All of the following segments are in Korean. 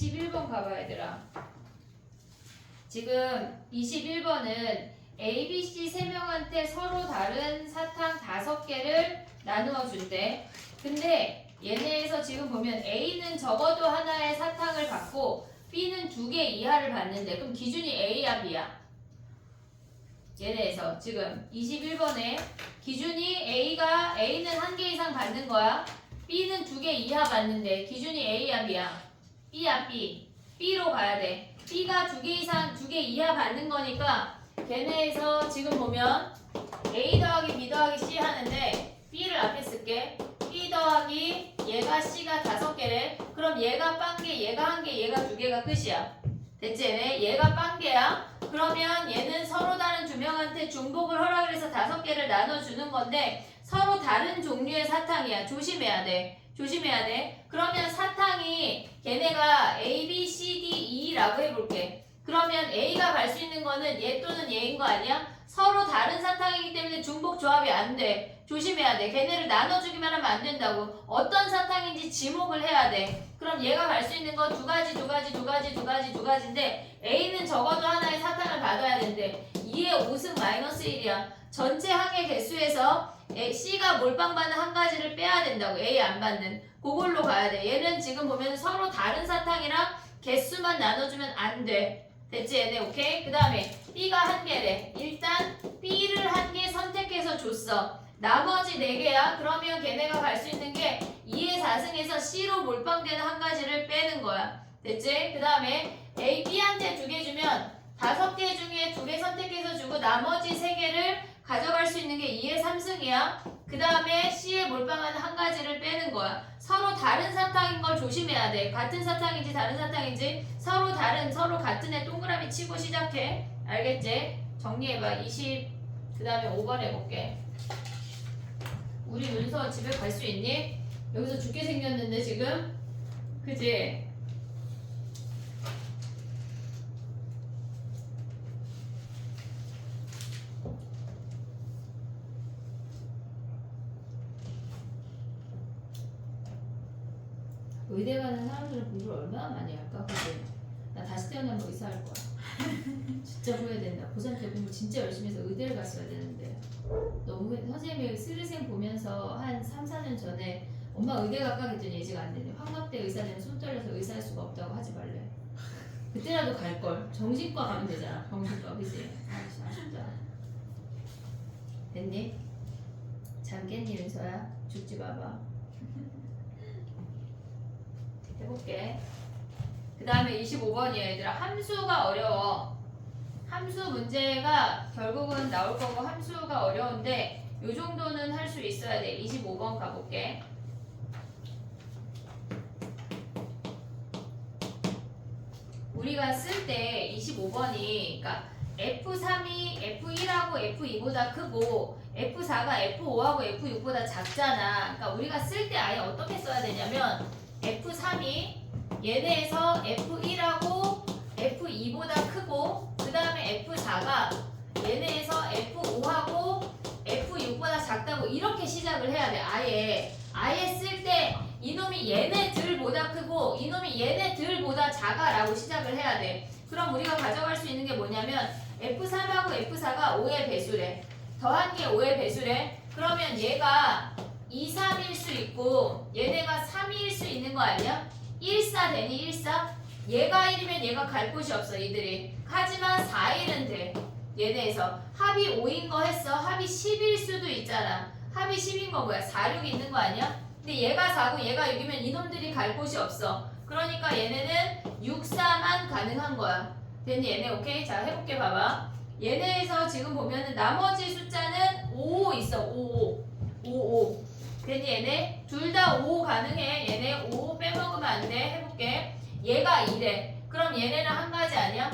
21번 가봐 얘들아. 지금 21번은 A, B, C 3명한테 서로 다른 사탕 5개를 나누어 준대. 근데 얘네에서 지금 보면 A는 적어도 하나의 사탕을 받고 B는 2개 이하를 받는데 그럼 기준이 A야 B야? 얘네에서 지금 21번에 기준이 A는 1개 이상 받는 거야. B는 2개 이하 받는데 기준이 A야 B야? B야 B. B로 가야 돼. B가 2개 이상 2개 이하 받는 거니까 걔네에서 지금 보면 A 더하기 B 더하기 C 하는데 B를 앞에 쓸게. B 더하기 얘가 C가 5개래. 그럼 얘가 빵개, 얘가 1개, 얘가 2개가 끝이야. 됐지? 얘가 빵개야. 그러면 얘는 서로 다른 2명한테 중복을 허락을 해서 5개를 나눠주는 건데 서로 다른 종류의 사탕이야. 조심해야 돼. 조심해야 돼. 그러면 사탕이 걔네가 A, B, C, D, E라고 해볼게. 그러면 A가 갈 수 있는 거는 얘 또는 얘인 거 아니야? 서로 다른 사탕이기 때문에 중복 조합이 안 돼. 조심해야 돼. 걔네를 나눠주기만 하면 안 된다고. 어떤 사탕인지 지목을 해야 돼. 그럼 얘가 갈 수 있는 거 2가지인데 A는 적어도 하나의 사탕을 받아야 되는데 2의 5승 마이너스 1이야. 전체 항의 개수에서 C가 몰빵 받는 한 가지를 빼야 된다고. A 안 받는. 그걸로 가야 돼. 얘는 지금 보면 서로 다른 사탕이랑 개수만 나눠주면 안 돼. 됐지 얘네 오케이? 그 다음에 B가 1개래. 일단 B를 1개 선택해서 줬어. 나머지 4개야. 그러면 걔네가 갈 수 있는 게 2의 4승에서 C로 몰빵되는 한 가지를 빼는 거야. 됐지? 그 다음에 A, B한테 2개 주면 5개 중에 2개 선택해서 주고 나머지 3개를 가져갈 수 있는 게 2의 3승이야. 그 다음에 C에 몰빵하는 한 가지를 빼는 거야. 서로 다른 사탕인 걸 조심해야 돼. 같은 사탕인지 다른 사탕인지 서로 같은 애 동그라미 치고 시작해. 알겠지? 정리해봐. 20, 그 다음에 5번 해볼게. 우리 윤서 집에 갈 수 있니? 여기서 죽게 생겼는데 지금? 그지? 의대 가는 사람들은 공부를 얼마나 많이 할까? 그지? 나 다시 태어나면 의사 할 거야. 진짜 후회된다. 고3 때 공부 진짜 열심히 해서 의대를 갔어야 되는데 너무 선생님이 스르생 보면서 한 3, 4년 전에 엄마 의대 갈까 했더니 예지가 안 되네. 환갑때 의사 되면 손 떨려서 의사할 수가 없다고 하지 말래. 그때라도 갈걸. 정신과 가면 되잖아. 정신과. 그치? 아쉽다. 됐니? 잠깼니 윤서야? 죽지 마봐. 해볼게. 그 다음에 25번이야 얘들아. 함수가 어려워. 함수 문제가 결국은 나올 거고 함수가 어려운데 요 정도는 할 수 있어야 돼. 25번 가볼게. 우리가 쓸 때 25번이 그러니까 F3이 F1하고 F2보다 크고 F4가 F5하고 F6보다 작잖아. 그러니까 우리가 쓸 때 아예 어떻게 써야 되냐면 F3이 얘네에서 F1하고 F2보다 크고 그 다음에 F4가 얘네에서 F5하고 F6보다 작다고 이렇게 시작을 해야 돼. 아예 쓸 때 이놈이 얘네들보다 크고 이놈이 얘네들보다 작아라고 시작을 해야 돼. 그럼 우리가 가져갈 수 있는 게 뭐냐면 F3하고 F4가 5의 배수래. 더한 게 5의 배수래. 그러면 얘가 2, 3일 수 있고 얘네가 3일 수 있는 거 아니야? 1, 4 되니 1, 4? 얘가 1이면 얘가 갈 곳이 없어 이들이. 하지만 4일은 돼. 얘네에서 합이 5인 거 했어. 합이 10일 수도 있잖아. 합이 10인 거 뭐야? 4, 6 있는 거 아니야? 근데 얘가 4고 얘가 6이면 이놈들이 갈 곳이 없어. 그러니까 얘네는 6, 4만 가능한 거야. 됐니 얘네? 오케이? 자 해볼게 봐봐. 얘네에서 지금 보면은 나머지 숫자는 5 있어. 5. 됐니 얘네? 둘 다 5 가능해. 얘네 5 빼먹으면 안 돼. 해볼게. 얘가 2래. 그럼 얘네는 한 가지 아니야?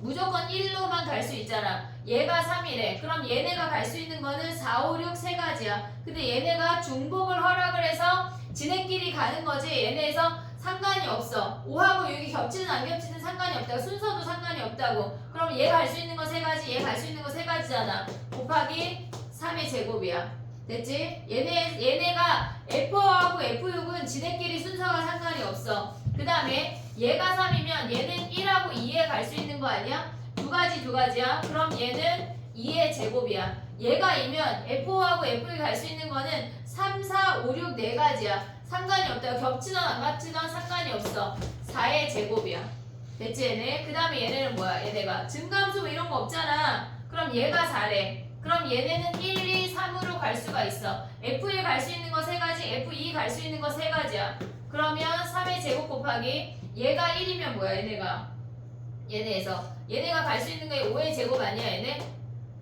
무조건 1로만 갈 수 있잖아. 얘가 3이래. 그럼 얘네가 갈 수 있는 거는 4, 5, 6 세 가지야. 근데 얘네가 중복을 허락을 해서 지네끼리 가는 거지. 얘네에서 상관이 없어. 5하고 6이 겹치든 안 겹치든 상관이 없다고. 순서도 상관이 없다고. 그럼 얘 갈 수 있는 거 세 가지, 얘 갈 수 있는 거 세 가지잖아. 곱하기 3의 제곱이야. 됐지? 얘네가 F5하고 F6은 지네끼리 순서가 상관이 없어. 그 다음에 얘가 3이면 얘는 1하고 2에 갈 수 있는 거 아니야? 두 가지야. 그럼 얘는 2의 제곱이야. 얘가 2면 F5하고 F2에 갈 수 있는 거는 3, 4, 5, 6 네 가지야. 상관이 없다. 겹치던 안 겹치던 상관이 없어. 4의 제곱이야. 됐지 얘네? 그 다음에 얘네는 뭐야? 얘네가 증가함수 뭐 이런 거 없잖아. 그럼 얘가 4래. 그럼 얘네는 1, 2, 3으로 갈 수가 있어. F1 갈 수 있는 거 3가지, F2 갈 수 있는 거 3가지야. 그러면 3의 제곱 곱하기 얘가 1이면 뭐야 얘네에서 얘네가 갈 수 있는 게 5의 제곱 아니야 얘네?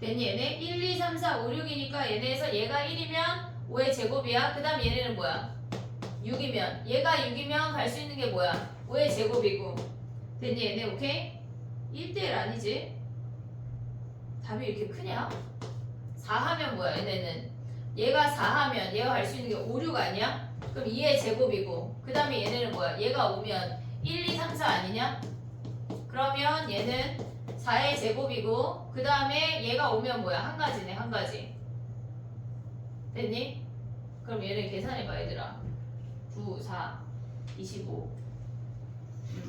됐니 얘네? 1, 2, 3, 4, 5, 6이니까 얘네에서 얘가 1이면 5의 제곱이야. 그 다음 얘네는 뭐야? 6이면 얘가 6이면 갈 수 있는 게 뭐야? 5의 제곱이고. 됐니 얘네? 오케이? 1대1 아니지? 답이 이렇게 크냐? 4하면 뭐야 얘네는? 얘가 4하면 얘가 갈 수 있는 게 5, 6 아니야? 그럼 2의 제곱이고 그 다음에 얘네는 뭐야? 얘가 5면 1, 2, 3, 4 아니냐? 그러면 얘는 4의 제곱이고 그 다음에 얘가 5면 뭐야? 한 가지네 한 가지. 됐니? 그럼 얘를 계산해봐 얘들아. 9, 4, 25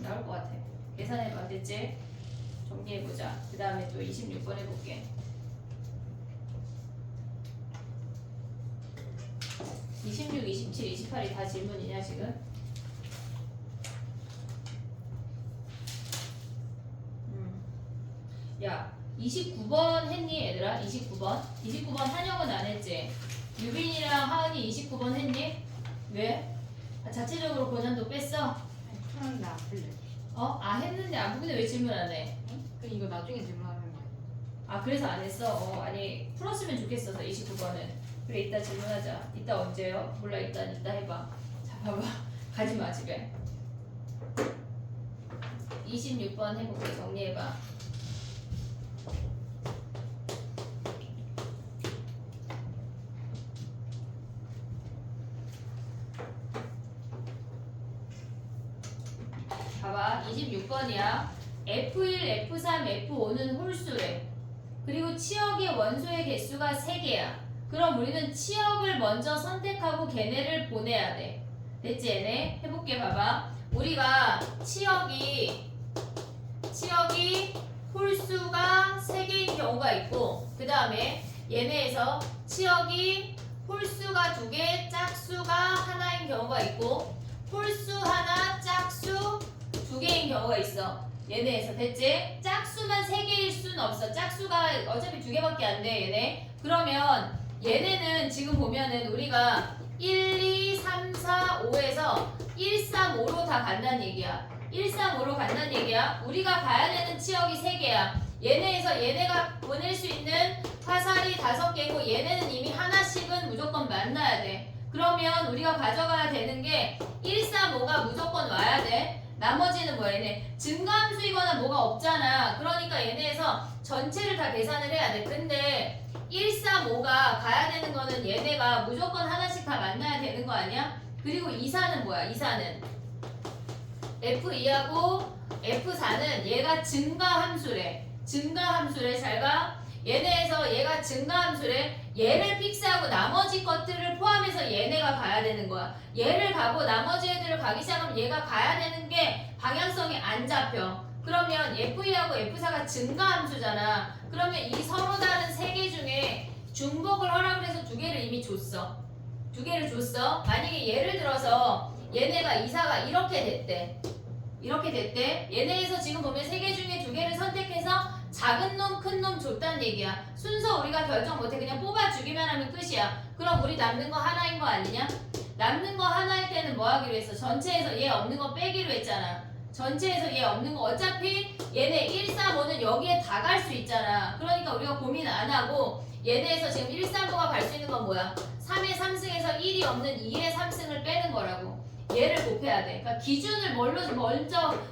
나올 것 같아. 계산해봐. 됐지? 정리해보자. 그 다음에 또 26번 해볼게. 26, 27, 28이 다 질문이냐 지금? 야 29번 했니 얘들아? 29번 한영은 안 했지? 유빈이랑 하은이 29번 했니? 왜? 아, 자체적으로 고난도 뺐어? 풀었는데 안 풀려. 했는데 안 보는데 왜 질문 안 해? 그 이거 나중에 질문하는 거야. 아 그래서 안 했어? 아니 풀었으면 좋겠어서 29번은. 그래 이따 질문하자. 이따 언제요? 몰라 이따 해봐. 자 봐봐. 가지마 집에. 26번 해볼게. 정리해봐. 봐봐 26번이야. F1, F3, F5는 홀수래. 그리고 치역의 원소의 개수가 3개야. 그럼 우리는 치역을 먼저 선택하고 걔네를 보내야 돼. 됐지 얘네? 해볼게 봐봐. 우리가 치역이 홀수가 3개인 경우가 있고 그 다음에 얘네에서 치역이 홀수가 2개, 짝수가 하나인 경우가 있고 홀수 하나, 짝수 2개인 경우가 있어. 얘네에서 됐지? 짝수만 3개일 수는 없어. 짝수가 어차피 2개밖에 안 돼 얘네. 그러면 얘네는 지금 보면은 우리가 1, 2, 3, 4, 5에서 1, 3, 5로 다 간다는 얘기야. 1, 3, 5로 간다는 얘기야. 우리가 가야 되는 치역이 3개야. 얘네에서 얘네가 보낼 수 있는 화살이 5개고 얘네는 이미 하나씩은 무조건 만나야 돼. 그러면 우리가 가져가야 되는 게 1, 3, 5가 무조건 와야 돼. 나머지는 뭐야 얘네 증가함수이거나 뭐가 없잖아. 그러니까 얘네에서 전체를 다 계산을 해야 돼. 근데 1, 3, 5가 가야 되는 거는 얘네가 무조건 하나씩 다 만나야 되는 거 아니야? 그리고 2사는 뭐야? 2사는 F2하고 F4는 얘가 증가함수래. 잘가. 얘네에서 얘가 증가함수래. 얘를 픽스하고 나머지 것들을 포함해서 얘네가 가야 되는 거야. 얘를 가고 나머지 애들을 가기 시작하면 얘가 가야 되는 게 방향성이 안 잡혀. 그러면 F2하고 F4가 증가함수잖아. 그러면 이 서로 다른 3개 중에 중복을 하라고 해서 2개를 이미 줬어. 2개를 줬어. 만약에 예를 들어서 얘네가 이사가 이렇게 됐대. 얘네에서 지금 보면 3개 중에 2개를 선택해서 작은 놈, 큰 놈 줬단 얘기야. 순서 우리가 결정 못해. 그냥 뽑아주기만 하면 끝이야. 그럼 우리 남는 거 하나인 거 아니냐? 남는 거 하나일 때는 뭐 하기로 했어? 전체에서 얘 없는 거 빼기로 했잖아. 전체에서 얘 없는 거 어차피 얘네 1, 3, 5는 여기에 다 갈 수 있잖아. 그러니까 우리가 고민 안 하고 얘네에서 지금 1, 3, 5가 갈 수 있는 건 뭐야? 3의 3승에서 1이 없는 2의 3승을 빼는 거라고. 얘를 곱해야 돼. 그러니까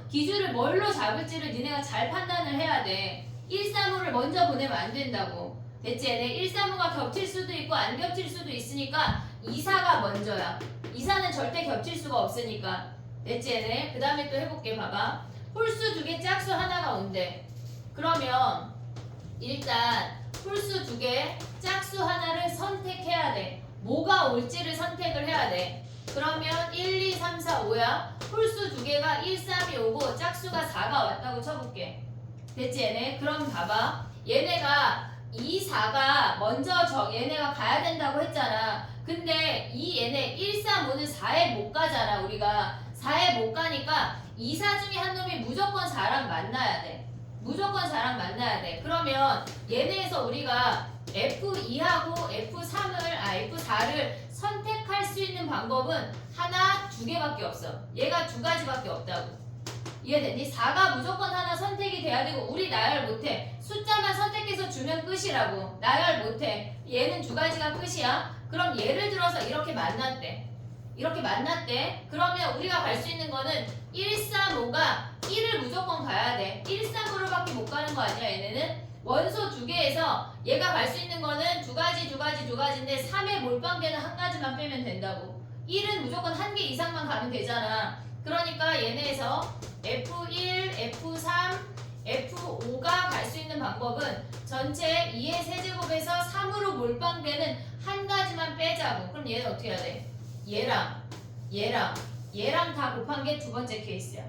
기준을 뭘로 잡을지를 니네가 잘 판단을 해야 돼. 1, 3, 5를 먼저 보내면 안 된다고. 됐지? 얘네 1, 3, 5가 겹칠 수도 있고 안 겹칠 수도 있으니까 2, 4가 먼저야. 2, 4는 절대 겹칠 수가 없으니까. 됐지? 얘네? 그 다음에 또 해볼게. 봐봐. 홀수 2개, 짝수 하나가 온대. 그러면 일단 홀수 2개, 짝수 하나를 선택해야 돼. 뭐가 올지를 선택을 해야 돼. 그러면 1, 2, 3, 4, 5야. 홀수 두 개가 1, 3이 오고 짝수가 4가 왔다고 쳐볼게. 됐지 얘네? 그럼 봐봐. 얘네가 2, 4가 먼저 얘네가 가야 된다고 했잖아. 근데 이 얘네 1, 3, 5는 4에 못 가잖아. 우리가 4에 못 가니까 2, 4 중에 한 놈이 무조건 4랑 만나야 돼. 무조건 4랑 만나야 돼. 그러면 얘네에서 우리가 F2하고 F4를 선택할 수 있는 방법은 하나, 두 개밖에 없어. 얘가 두 가지밖에 없다고. 이해됐니? 4가 무조건 하나 선택이 돼야 되고 우리 나열 못해. 숫자만 선택해서 주면 끝이라고. 나열 못해. 얘는 두 가지가 끝이야. 그럼 예를 들어서 이렇게 만났대. 이렇게 만났대. 그러면 우리가 갈 수 있는 거는 1, 3, 5가 1을 무조건 가야 돼. 1, 3, 5를 못 가는 거 아니야 얘네는? 원소 두 개에서 얘가 갈 수 있는 거는 두 가지인데 3의 몰빵되는 한 가지만 빼면 된다고. 1은 무조건 한 개 이상만 가면 되잖아. 그러니까 얘네에서 F1, F3, F5가 갈 수 있는 방법은 전체 2의 세제곱에서 3으로 몰빵되는 한 가지만 빼자고. 그럼 얘는 어떻게 해야 돼? 얘랑 다 곱한 게 두 번째 케이스야.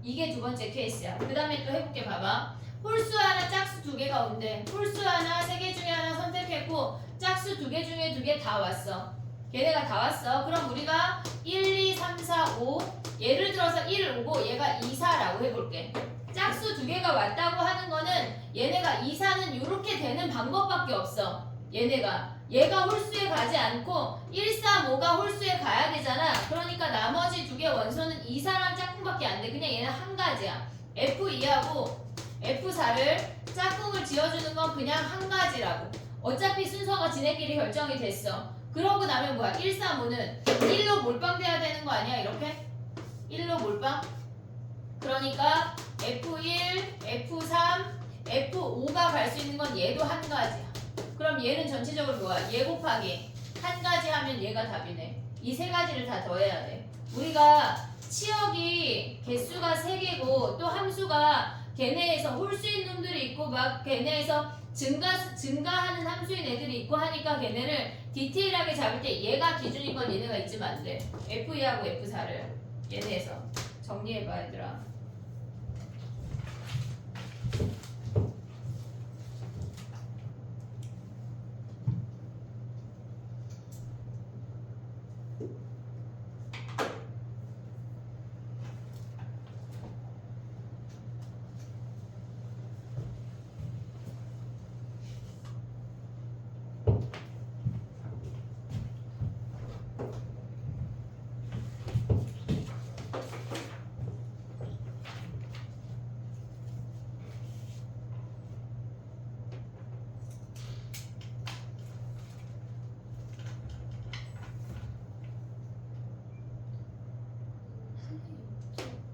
이게 두 번째 케이스야. 그 다음에 또 해볼게. 봐봐. 홀수 하나, 짝수 두 개가 온대. 홀수 하나, 세 개 중에 하나 선택했고 짝수 두 개 중에 두 개 다 왔어. 걔네가 다 왔어. 그럼 우리가 1, 2, 3, 4, 5 예를 들어서 1, 5고 얘가 2, 4라고 해볼게. 짝수 두 개가 왔다고 하는 거는 얘네가 2, 4는 이렇게 되는 방법밖에 없어. 얘가 홀수에 가지 않고 1, 3, 5가 홀수에 가야 되잖아. 그러니까 나머지 두 개 원소는 2, 4랑 짝꿍밖에 안 돼. 그냥 얘는 한 가지야. F2하고 F4를 짝꿍을 지어주는 건 그냥 한 가지라고. 어차피 순서가 지네끼리 결정이 됐어. 그러고 나면 뭐야? 1, 3, 5는 1로 몰빵돼야 되는 거 아니야? 이렇게? 1로 몰빵? 그러니까 F1, F3, F5가 갈 수 있는 건 얘도 한 가지야. 그럼 얘는 전체적으로 뭐야? 얘 곱하기 한 가지 하면 얘가 답이네. 이 세 가지를 다 더해야 돼. 우리가 치역이 개수가 3개고 또 함수가 걔네에서 홀수인 놈들이 있고 막 걔네에서 증가하는 함수인 애들이 있고 하니까 걔네를 디테일하게 잡을 때 얘가 기준인 건 얘네가 잊으면 안 돼. F2하고 F4를 얘네에서 정리해봐 얘들아.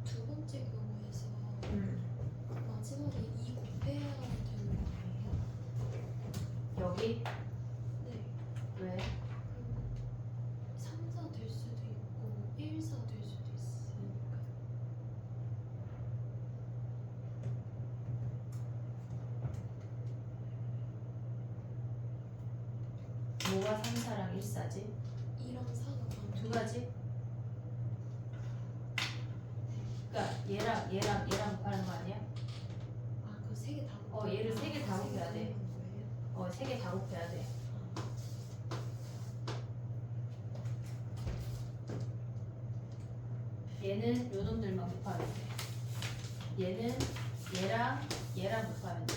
두 번째 경우에서 마지막에 2 곱해야 되는 거예요? 여기? 네. 왜? 3, 4 될 수도 있고 1, 4 될 수도 있으니까. 뭐가 3, 4랑 1, 4지? 2랑 4가 두 가지? 그러니까 얘랑 곱하는 거 아니야? 그 세 개 다 얘를 세 개 다 곱해야 돼. 거예요? 3개 다 곱해야 돼. 얘는 요 놈들만 곱하면 돼. 얘는 얘랑 곱하면 돼.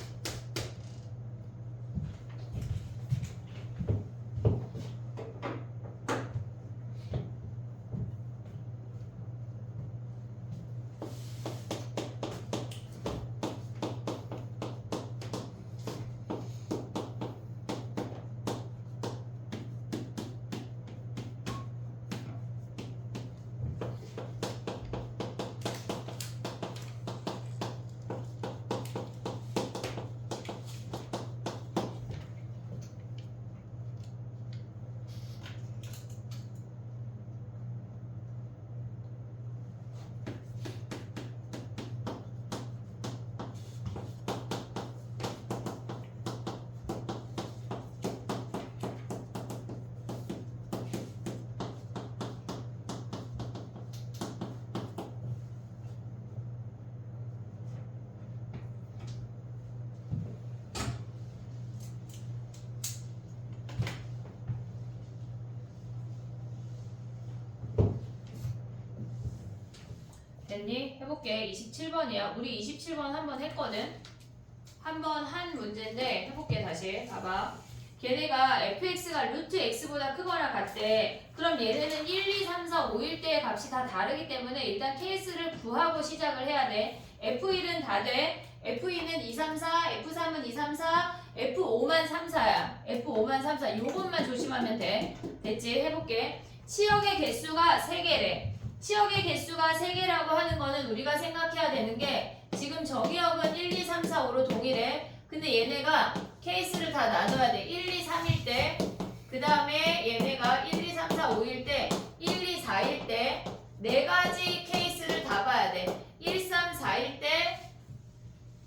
됐니? 해볼게. 27번이야. 우리 27번 한번 했거든. 한번 한 문제인데 해볼게. 다시 봐봐. 걔네가 fx가 루트 x보다 크거나 같대. 그럼 얘네는 1, 2, 3, 4, 5일 때의 값이 다 다르기 때문에 일단 케이스를 구하고 시작을 해야 돼. f1은 다 돼. f2는 2, 3, 4, f3은 2, 3, 4, f5만 3, 4야. f5만 3, 4. 요것만 조심하면 돼. 됐지? 해볼게. 치역의 개수가 3개래. 치역의 개수가 3개라고 하는 거는 우리가 생각해야 되는 게 지금 저기역은 1, 2, 3, 4, 5로 동일해. 근데 얘네가 케이스를 다 나눠야 돼. 1, 2, 3일 때, 그 다음에 얘네가 1, 2, 3, 4, 5일 때, 1, 2, 4일 때, 4가지 케이스를 다 봐야 돼. 1, 3, 4일 때,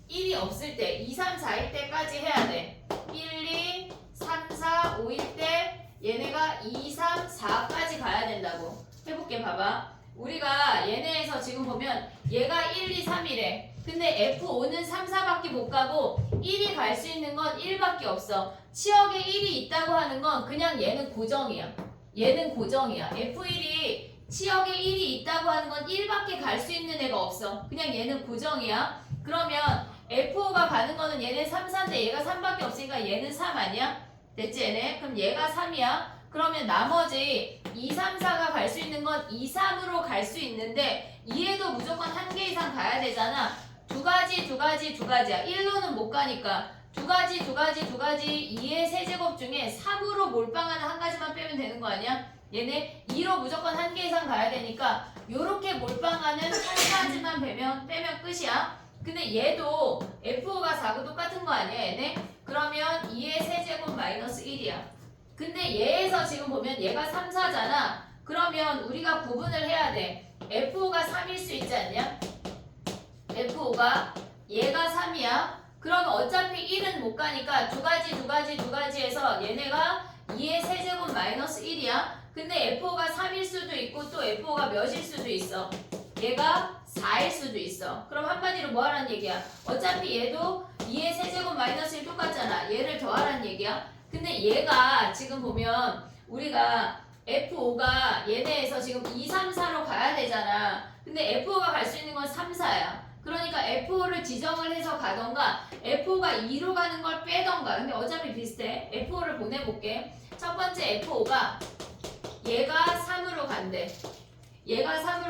1이 없을 때, 2, 3, 4일 때까지 해야 돼. 1, 2, 3, 4, 5일 때, 얘네가 2, 3, 4까지 가야 된다고. 해볼게, 봐봐. 우리가 얘네에서 지금 보면 얘가 1, 2, 3이래. 근데 F5는 3, 4밖에 못 가고 1이 갈 수 있는 건 1밖에 없어. 치역에 1이 있다고 하는 건 그냥 얘는 고정이야. 얘는 고정이야. F1이 치역에 1이 있다고 하는 건 1밖에 갈 수 있는 애가 없어. 그냥 얘는 고정이야. 그러면 F5가 가는 거는 얘는 3, 4인데 얘가 3밖에 없으니까 얘는 3 아니야? 됐지 얘네? 그럼 얘가 3이야. 그러면 나머지 2, 3, 4가 갈 수 있는 건 2, 3으로 갈 수 있는데 2에도 무조건 1개 이상 가야 되잖아. 두 가지야. 1로는 못 가니까 두 가지 2의 세제곱 중에 3으로 몰빵하는 한 가지만 빼면 되는 거 아니야? 얘네 2로 무조건 1개 이상 가야 되니까 요렇게 몰빵하는 한 가지만 빼면 끝이야. 근데 얘도 F5가 4고 똑같은 거 아니야 얘네? 그러면 2의 세제곱 마이너스 1이야. 근데 얘에서 지금 보면 얘가 3, 4잖아. 그러면 우리가 구분을 해야 돼. F5가 3일 수 있지 않냐? F5가 얘가 3이야. 그러면 어차피 1은 못 가니까 두 가지에서 얘네가 2의 세제곱 마이너스 1이야. 근데 F5가 3일 수도 있고 또 F5가 몇일 수도 있어. 얘가 4일 수도 있어. 그럼 한마디로 뭐 하라는 얘기야? 어차피 얘도 2의 세제곱 마이너스 1 똑같잖아. 얘를 더하라는 얘기야. 근데 얘가 지금 보면 우리가 F5가 얘네에서 지금 2, 3, 4로 가야 되잖아. 근데 F5가 갈 수 있는 건 3, 4야. 그러니까 F5를 지정을 해서 가던가 F5가 2로 가는 걸 빼던가. 근데 어차피 비슷해. F5를 보내볼게. 첫 번째 F5가 얘가 3으로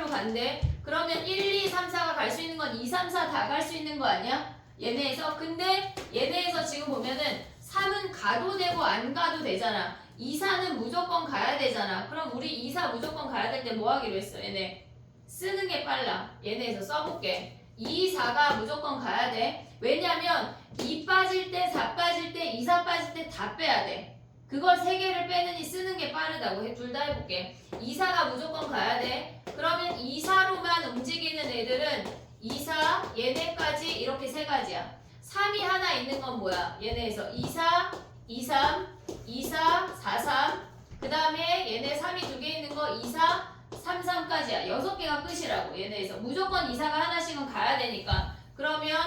간대. 그러면 1, 2, 3, 4가 갈 수 있는 건 2, 3, 4 다 갈 수 있는 거 아니야? 얘네에서. 근데 얘네에서 지금 보면은 3은 가도 되고 안 가도 되잖아. 2, 4는 무조건 가야 되잖아. 그럼 우리 2, 4 무조건 가야 될 때 뭐 하기로 했어? 얘네 쓰는 게 빨라. 얘네에서 써볼게. 2, 4가 무조건 가야 돼. 왜냐면 2 빠질 때, 4 빠질 때, 2, 4 빠질 때 다 빼야 돼. 그걸 3개를 빼느니 쓰는 게 빠르다고. 둘 다 해볼게. 2, 4가 무조건 가야 돼. 그러면 2, 4로만 움직이는 애들은 2, 4, 얘네까지 이렇게 3가지야. 3이 하나 있는 건 뭐야? 얘네에서 2, 4, 2, 3, 2, 4, 4, 3. 그 다음에 얘네 3이 2개 있는 거 2, 4, 3, 3까지야. 6개가 끝이라고. 얘네에서 무조건 2, 4가 하나씩은 가야 되니까. 그러면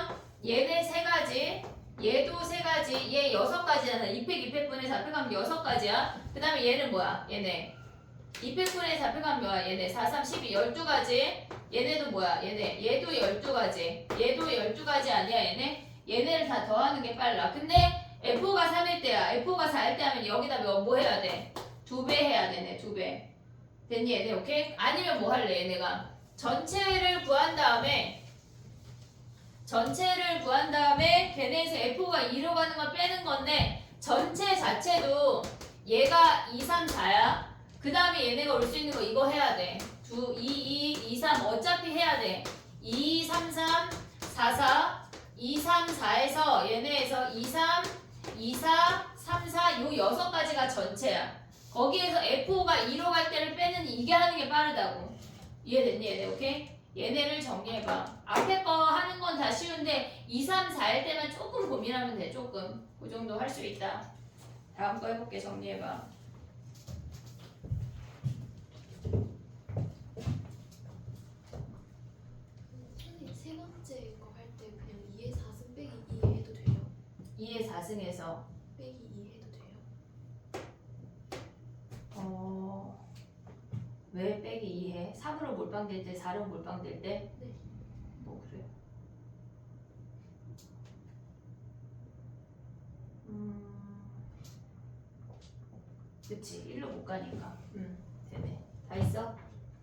얘네 3가지, 얘도 3가지, 얘 6가지잖아. 2팩, 2팩분의 4팩하면 6가지야. 그 다음에 얘는 뭐야? 얘네 2팩분의 4팩하면 뭐야? 얘네 4, 3, 12, 12가지. 얘네도 뭐야? 얘도 12가지. 얘도 12가지 아니야 얘네? 얘네를 다 더하는 게 빨라. 근데 F5가 3일 때야. F5가 4일 때 하면 여기다 뭐 해야 돼? 2배 해야 되네. 2배. 됐니 얘네? 오케이? 아니면 뭐 할래 얘네가? 전체를 구한 다음에 걔네에서 F5가 2로 가는 걸 빼는 건데 전체 자체도 얘가 2, 3, 4야. 그 다음에 얘네가 올 수 있는 거 이거 해야 돼. 2, 2, 3 어차피 해야 돼. 2, 3, 3, 4, 4 2, 3, 4에서 얘네에서 2, 3, 2, 4, 3, 4 요 6가지가 전체야. 거기에서 F5가 2로 갈 때를 빼는 이게 하는 게 빠르다고. 이해됐니 얘네? 오케이? 얘네를 정리해봐. 앞에 거 하는 건 다 쉬운데 2, 3, 4일 때만 조금 고민하면 돼. 조금. 그 정도 할 수 있다. 다음 거 해볼게. 정리해봐. 선생님 세 번째 거 할 때 그냥 2의 4승 빼기 2 해도 돼요? 2의 4승에서 빼기 2 해도 돼요? 왜 빼기 2해? 3으로 몰빵될 때 4로 몰빵될 때? 네. 뭐 그래. 그치 1로 못 가니까. 되네. 다 있어?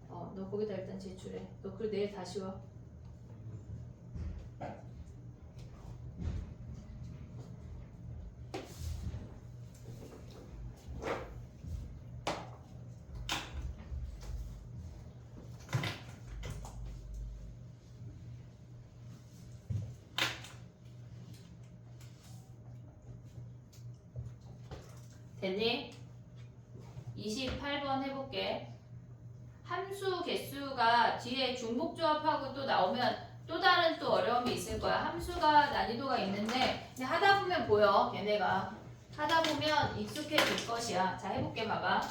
너 거기다 일단 제출해. 너 그리고 내일 다시 와. 됐니? 28번 해볼게. 함수 개수가 뒤에 중복조합하고 또 나오면 또 다른 또 어려움이 있을 거야. 함수가 난이도가 있는데 그냥 하다 보면 보여. 걔네가 하다 보면 익숙해질 것이야. 자 해볼게 봐봐.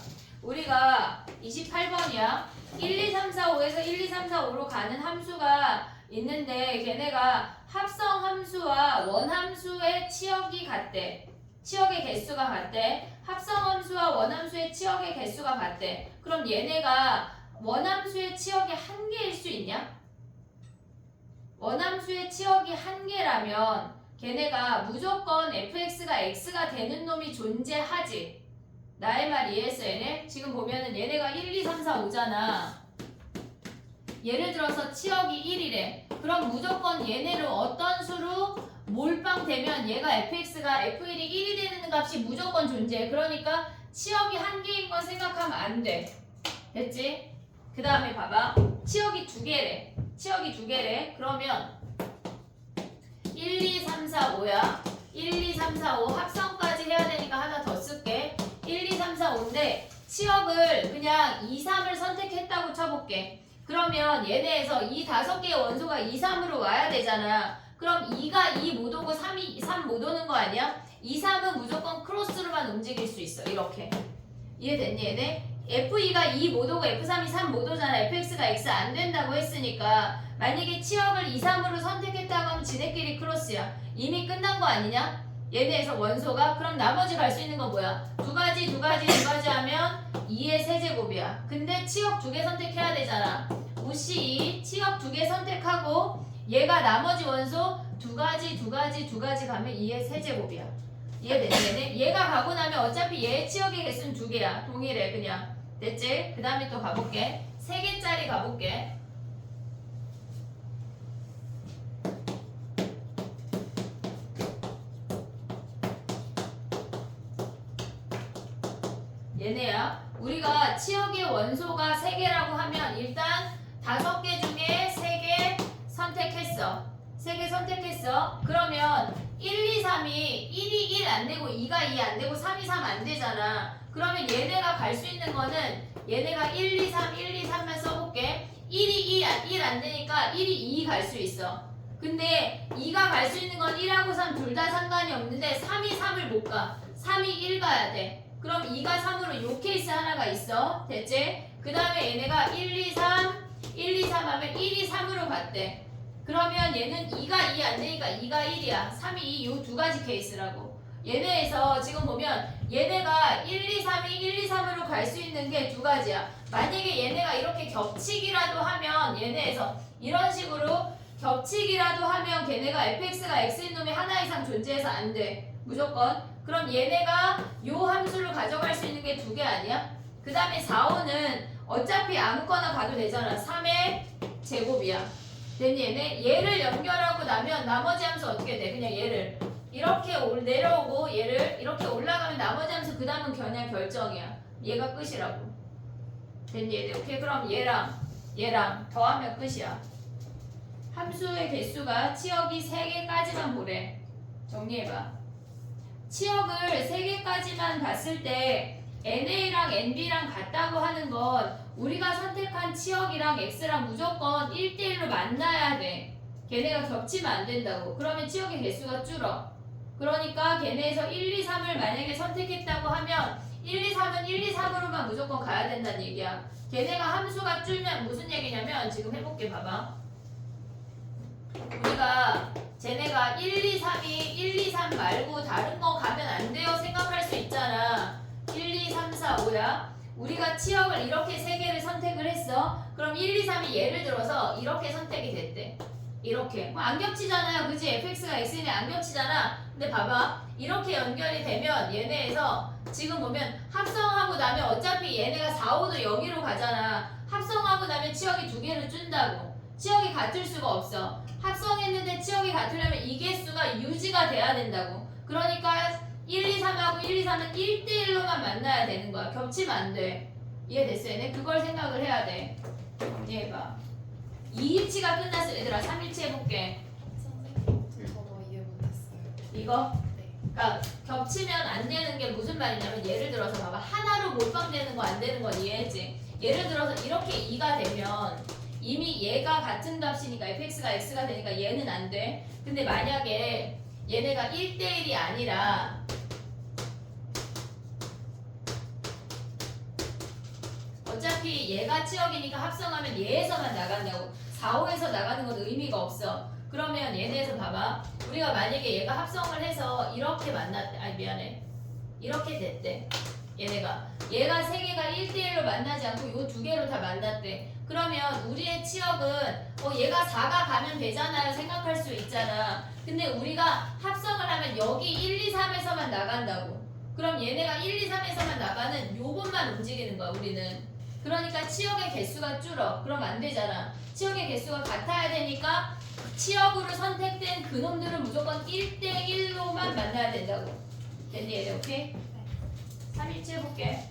우리가 28번이야. 1, 2, 3, 4, 5에서 1, 2, 3, 4, 5로 가는 함수가 있는데 걔네가 합성 함수와 원함수의 치역이 같대. 치역의 개수가 같대. 합성함수와 원함수의 치역의 개수가 같대. 그럼 얘네가 원함수의 치역이 한 개일 수 있냐? 원함수의 치역이 한 개라면 걔네가 무조건 fx가 x가 되는 놈이 존재하지. 나의 말 이해했어 얘네? 지금 보면은 얘네가 1, 2, 3, 4, 5잖아. 예를 들어서 치역이 1이래. 그럼 무조건 얘네를 어떤 수로 몰빵되면 얘가 fx가 f1이 1이 되는 값이 무조건 존재해. 그러니까 치역이 한 개인 건 생각하면 안 돼. 됐지? 그 다음에 봐봐. 치역이 두 개래. 치역이 두 개래. 그러면 1, 2, 3, 4, 5야. 1, 2, 3, 4, 5 합성까지 해야 되니까 하나 더 쓸게. 1, 2, 3, 4, 5인데 치역을 그냥 2, 3을 선택했다고 쳐볼게. 그러면 얘네에서 이 5개의 원소가 2, 3으로 와야 되잖아. 그럼 2가 2 못 오고 3이 3 못 오는 거 아니야? 2, 3은 무조건 크로스로만 움직일 수 있어. 이렇게. 이해됐니 얘네? F2가 2 못 오고 F3이 3 못 오잖아. fx가 x 안 된다고 했으니까 만약에 치역을 2, 3으로 선택했다고 하면 지네끼리 크로스야. 이미 끝난 거 아니냐? 얘네에서 원소가 그럼 나머지 갈 수 있는 건 뭐야? 두 가지 하면 2의 세제곱이야. 근데 치역 2개 선택해야 되잖아. OC2 치역 2개 선택하고 얘가 나머지 원소 두 가지 가면 2의 세제곱이야. 이해됐니? 얘가 가고 나면 어차피 얘의 치역의 개수는 2개야. 동일해 그냥. 됐지? 그 다음에 또 가볼게. 3개짜리 가볼게. 얘네야. 우리가 치역의 원소가 3개라고 하면 일단 5개 중에 3개 선택했어. 3개 선택했어. 그러면 1, 2, 3이 1이 1 안 되고 2가 2 안 되고 3이 3 안 되잖아. 그러면 얘네가 갈 수 있는 거는 얘네가 1, 2, 3, 1, 2, 3만 써볼게. 1이 1 안 되니까 1이 2 갈 수 있어. 근데 2가 갈 수 있는 건 1하고 3 둘 다 상관이 없는데 3이 3을 못 가. 3이 1 가야 돼. 그럼 2가 3으로 요 케이스 하나가 있어. 됐지? 그 다음에 얘네가 1, 2, 3, 1, 2, 3 하면 1이 3으로 갔대. 그러면 얘는 2가 2 안 되니까 2가 1이야. 3이 2, 요 두 가지 케이스라고. 얘네에서 지금 보면 얘네가 1, 2, 3이 1, 2, 3으로 갈 수 있는 게 두 가지야. 만약에 얘네가 이렇게 겹치기라도 하면 얘네에서 이런 식으로 겹치기라도 하면 걔네가 fx가 x인 놈이 하나 이상 존재해서 안 돼. 무조건. 그럼 얘네가 요 함수를 가져갈 수 있는 게 2개 아니야? 그 다음에 4, 5는 어차피 아무거나 가도 되잖아. 3의 제곱이야. 됐니 얘네? 얘를 연결하고 나면 나머지 함수 어떻게 돼? 그냥 얘를 이렇게 내려오고 얘를 이렇게 올라가면 나머지 함수 그 다음은 그냥 결정이야. 얘가 끝이라고. 됐니 얘네? 오케이 그럼 얘랑 더하면 끝이야. 함수의 개수가 치역이 3개까지만 보래. 정리해봐. 치역을 3개까지만 봤을 때 NA랑 NB랑 같다고 하는 건 우리가 선택한 치역이랑 X랑 무조건 1대1로 만나야 돼. 걔네가 겹치면 안 된다고. 그러면 치역의 개수가 줄어. 그러니까 걔네에서 1, 2, 3을 만약에 선택했다고 하면 1, 2, 3은 1, 2, 3으로만 무조건 가야 된다는 얘기야. 걔네가 함수가 줄면 무슨 얘기냐면 지금 해볼게 봐봐. 우리가 쟤네가 1, 2, 3이 1, 2, 3 말고 다른 거 가면 안 돼요 생각할 수 있잖아. 1, 2, 3, 4, 5야. 우리가 치역을 이렇게 3개를 선택을 그래서 그럼 1, 2, 3이 예를 들어서 이렇게 선택이 됐대. 이렇게. 뭐 안 겹치잖아요. 그지? fx가 x인데 안 겹치잖아. 근데 봐봐. 이렇게 연결이 되면 얘네에서 지금 보면 합성하고 나면 어차피 얘네가 4, 5도 여기로 가잖아. 합성하고 나면 치역이 두 개를 준다고. 치역이 같을 수가 없어. 합성했는데 치역이 같으려면 이 개수가 유지가 돼야 된다고. 그러니까 1, 2, 3하고 1, 2, 3은 1대1로만 만나야 되는 거야. 겹치면 안 돼. 이해됐어? 얘네 그걸 생각을 해야 돼. 얘봐. 2일치가 끝났어. 얘들아 3일치 해볼게. 선생님 저도 이해 못했어요. 이거? 네. 그러니까 겹치면 안 되는 게 무슨 말이냐면 예를 들어서 봐봐. 하나로 몰빵되는 거 안 되는 건 이해했지? 예를 들어서 이렇게 2가 되면 이미 얘가 같은 값이니까 fx가 x가 되니까 얘는 안 돼. 근데 만약에 얘네가 1대1이 아니라 어차피 얘가 치역이니까 합성하면 얘에서만 나간다고. 4, 5에서 나가는 건 의미가 없어. 그러면 얘네에서 봐봐. 우리가 만약에 얘가 합성을 해서 이렇게 만났대. 아니 미안해. 이렇게 됐대. 얘가 세 개가 1대1로 만나지 않고 요 두 개로 다 만났대. 그러면 우리의 치역은 얘가 4가 가면 되잖아요 생각할 수 있잖아. 근데 우리가 합성을 하면 여기 1, 2, 3에서만 나간다고. 그럼 얘네가 1, 2, 3에서만 나가는 요것만 움직이는 거야 우리는. 그러니까 치역의 개수가 줄어. 그럼 안 되잖아. 치역의 개수가 같아야 되니까 치역으로 선택된 그놈들은 무조건 1대1로만 만나야 된다고. 됐니 얘네 오케이? 3일치 해볼게.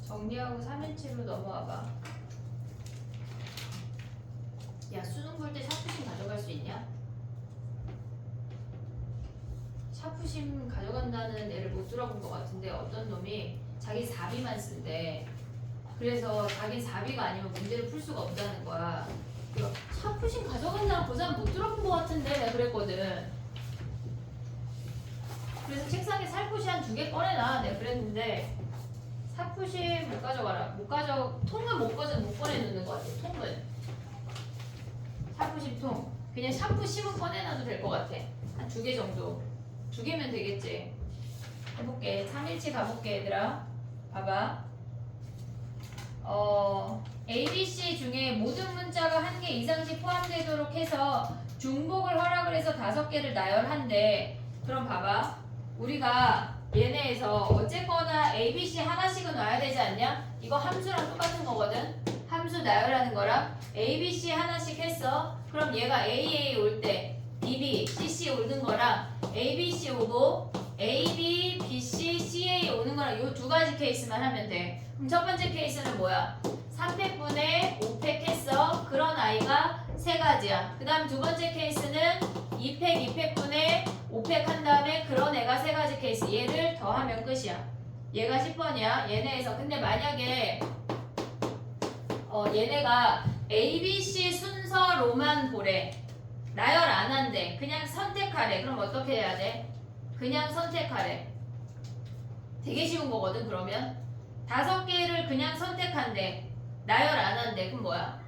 정리하고 3일치로 넘어와봐. 야 수능 볼 때 샤프심 가져갈 수 있냐? 샤프심 가져간다는 애를 못 들어본 것 같은데 어떤 놈이 자기 4비만 쓴대. 그래서 자기 4비가 아니면 문제를 풀 수가 없다는 거야. 샤프심 가져간다는 보자는 못 들어본 것 같은데 내가 그랬거든. 그래서 책상에 살포시 한 2개 꺼내놔 내가 그랬는데 샤프심 못 가져가라. 통은 못 꺼내놓는 것 같아. 통은 샤프심 통. 그냥 샤프심은 꺼내놔도 될 것 같아. 한 2개 정도. 2개면 되겠지. 해볼게. 3일치 가볼게 얘들아. 봐봐. ABC 중에 모든 문자가 1개 이상씩 포함되도록 해서 중복을 허락을 해서 5개를 나열한대. 그럼 봐봐. 우리가 얘네에서 어쨌거나 ABC 하나씩은 놔야 되지 않냐? 이거 함수랑 똑같은 거거든. 함수 나열하는 거랑 ABC 하나씩 했어. 그럼 얘가 AA 올 때 BB, CC 오는 거랑 ABC 오고 AB, BC, CA 오는 거랑 요 2가지 케이스만 하면 돼. 그럼 첫 번째 케이스는 뭐야? 3팩분의 5팩 했어. 그런 아이가 3가지야. 그 다음 두 번째 케이스는 2팩, 2팩분의 5팩 한 다음에 그런 애가 3가지 케이스. 얘를 더하면 끝이야. 얘가 10번이야. 얘네에서. 근데 만약에 얘네가 ABC 순서로만 보래. 나열 안 한대. 그냥 선택하래. 그럼 어떻게 해야 돼? 그냥 선택하래. 되게 쉬운 거거든 그러면. 5개를 그냥 선택한대. 나열 안 한대. 그럼 뭐야?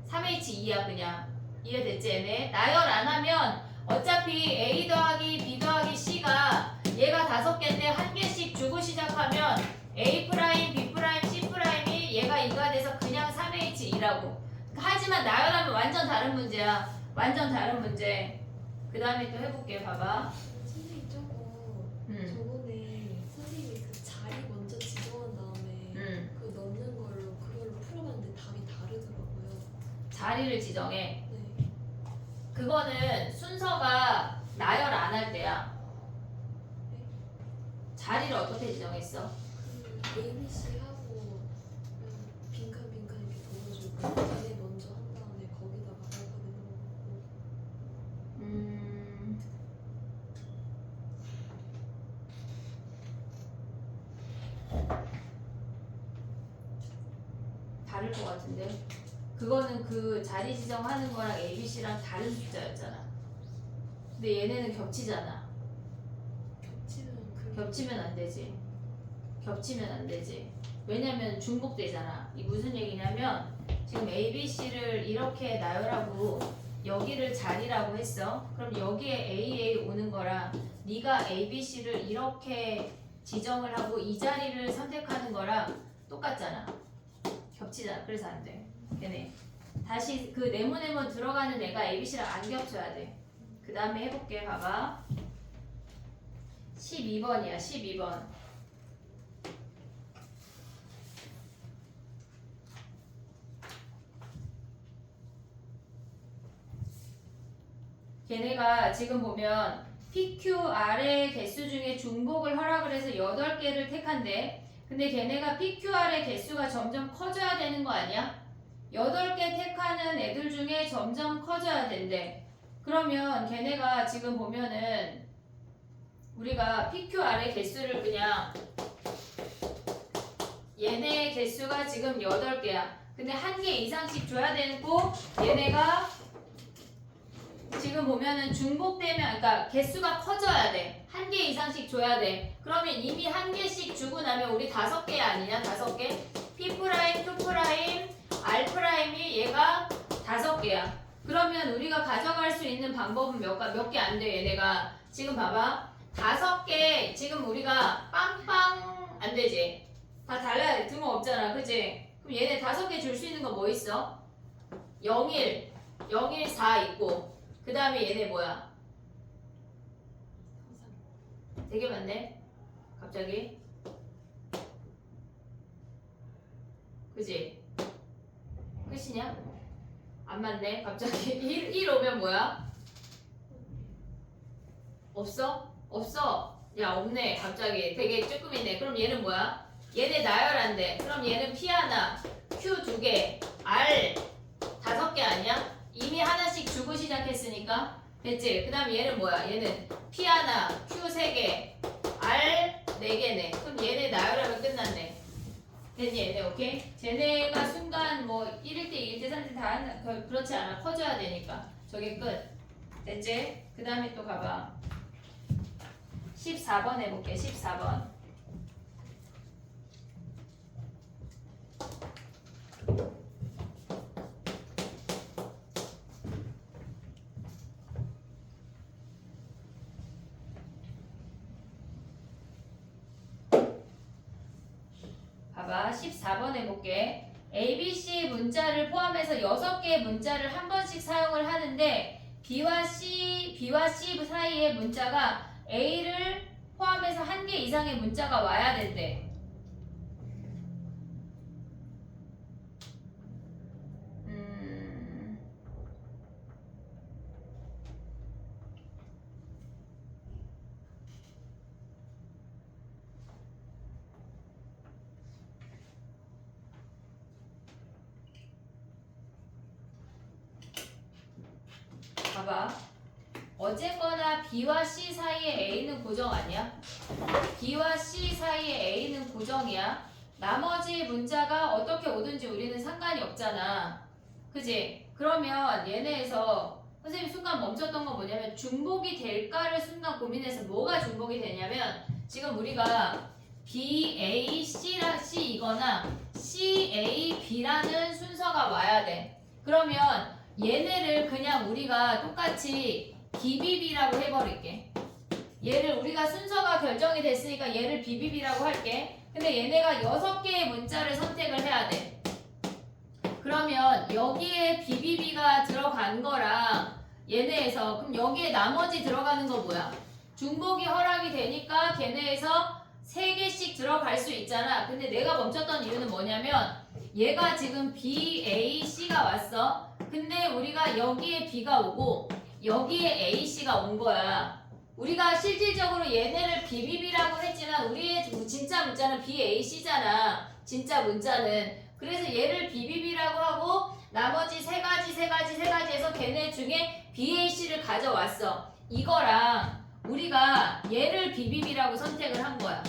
3H2야 그냥. 이해됐지 얘네? 나열 안 하면 어차피 A 더하기 B 더하기 C가 얘가 5개인데 1개씩 주고 시작하면 A 프라임, B 프라임, C 프라임이 얘가 이가 돼서 그냥 3H2라고. 하지만 나열하면 완전 다른 문제야. 완전 다른 문제. 그 다음에 또 해볼게. 봐봐. 선생님 저거 저번에 선생님이 그 자리 먼저 지정한 다음에 그 넣는 그걸로 풀어봤는데 답이 다르더라고요. 자리를 지정해. 네. 그거는 순서가 나열 안 할 때야. 자리를 어떻게 지정했어? 그 ABC 하고 그냥 빈칸 이렇게 적어주고 얘네 먼저 한 다음에 거기다가 알파벳 넣어놓고 다를 것 같은데. 그거는 그 자리 지정하는 거랑 ABC랑 다른 숫자였잖아. 근데 얘네는 겹치잖아. 겹치면 안 되지. 겹치면 안 되지. 왜냐면 중복되잖아. 이 무슨 얘기냐면 지금 ABC를 이렇게 나열하고 여기를 자리라고 했어. 그럼 여기에 AA 오는 거랑 네가 ABC를 이렇게 지정을 하고 이 자리를 선택하는 거랑 똑같잖아. 겹치잖아. 그래서 안 돼. 걔네. 다시 그 네모네모 들어가는 애가 ABC랑 안 겹쳐야 돼. 그 다음에 해볼게. 봐봐. 12번이야. 12번. 걔네가 지금 보면 PQR의 개수 중에 중복을 허락을 해서 8개를 택한대. 근데 걔네가 PQR의 개수가 점점 커져야 되는 거 아니야? 8개 택하는 애들 중에 점점 커져야 된대. 그러면 걔네가 지금 보면은 우리가 PQR의 개수를 그냥 얘네 개수가 지금 8개야. 근데 1개 이상씩 줘야 되고 얘네가 지금 보면은 중복되면 그러니까 개수가 커져야 돼. 1개 이상씩 줘야 돼. 그러면 이미 1개씩 주고 나면 우리 5개 아니냐? 5개. P', Q', R'이 얘가 5개야. 그러면 우리가 가져갈 수 있는 방법은 몇 개 안 돼. 얘네가 지금 봐봐. 5개 지금 우리가 빵빵 안 되지. 다 달라야 등호 없잖아. 그치? 그럼 얘네 5개 줄 수 있는 거 뭐 있어? 01, 4 있고 그 다음에 얘네 뭐야? 되게 많네. 갑자기. 그치? 끝이냐? 안 맞네. 갑자기 1 오면 뭐야? 없어? 없어. 야 없네. 갑자기 되게 조금 있네. 그럼 얘는 뭐야? 얘네 나열한대. 그럼 얘는 P 하나, Q 2개, R 5개 아니야? 이미 하나씩 주고 시작했으니까 됐지? 그 다음 얘는 뭐야? 얘는 P 하나, Q 3개, R 4개네. 그럼 얘네 나열하면 끝났네. 됐니? 얘네 오케이? 쟤네가 순간 뭐 1일 때 2일 때 3일 때 다 하나 그렇지 않아. 커져야 되니까. 저게 끝. 됐지? 그 다음에 또 가봐. 14번 해볼게. 14번. 봐봐. 14번 해볼게. ABC 문자를 포함해서 6개의 문자를 한 번씩 사용을 하는데 B와 C 사이의 문자가 A를 포함해서 1개 이상의 문자가 와야 된대. 봐봐. 어쨌거나 B와 C 사이의 A는 고정 아니야? B와 C 사이의 A는 고정이야. 나머지 문자가 어떻게 오든지 우리는 상관이 없잖아. 그지? 그러면 얘네에서 선생님 순간 멈췄던 건 뭐냐면 중복이 될까를 순간 고민해서 뭐가 중복이 되냐면 지금 우리가 B, A, C이거나 C, A, B라는 순서가 와야 돼. 그러면 얘네를 그냥 우리가 똑같이 BBB라고 해버릴게. 얘를 우리가 순서가 결정이 됐으니까 얘를 BBB라고 할게. 근데 얘네가 6개의 문자를 선택을 해야 돼. 그러면 여기에 BBB가 들어간 거랑 얘네에서 그럼 여기에 나머지 들어가는 거 뭐야? 중복이 허락이 되니까 걔네에서 3개씩 들어갈 수 있잖아. 근데 내가 멈췄던 이유는 뭐냐면 얘가 지금 B, A, C가 왔어. 근데 우리가 여기에 B가 오고 여기에 A, C가 온 거야. 우리가 실질적으로 얘네를 BBB라고 했지만 우리의 진짜 문자는 BAC잖아. 진짜 문자는. 그래서 얘를 BBB라고 하고 나머지 세 가지에서 걔네 중에 BAC를 가져왔어. 이거랑 우리가 얘를 BBB라고 선택을 한 거야.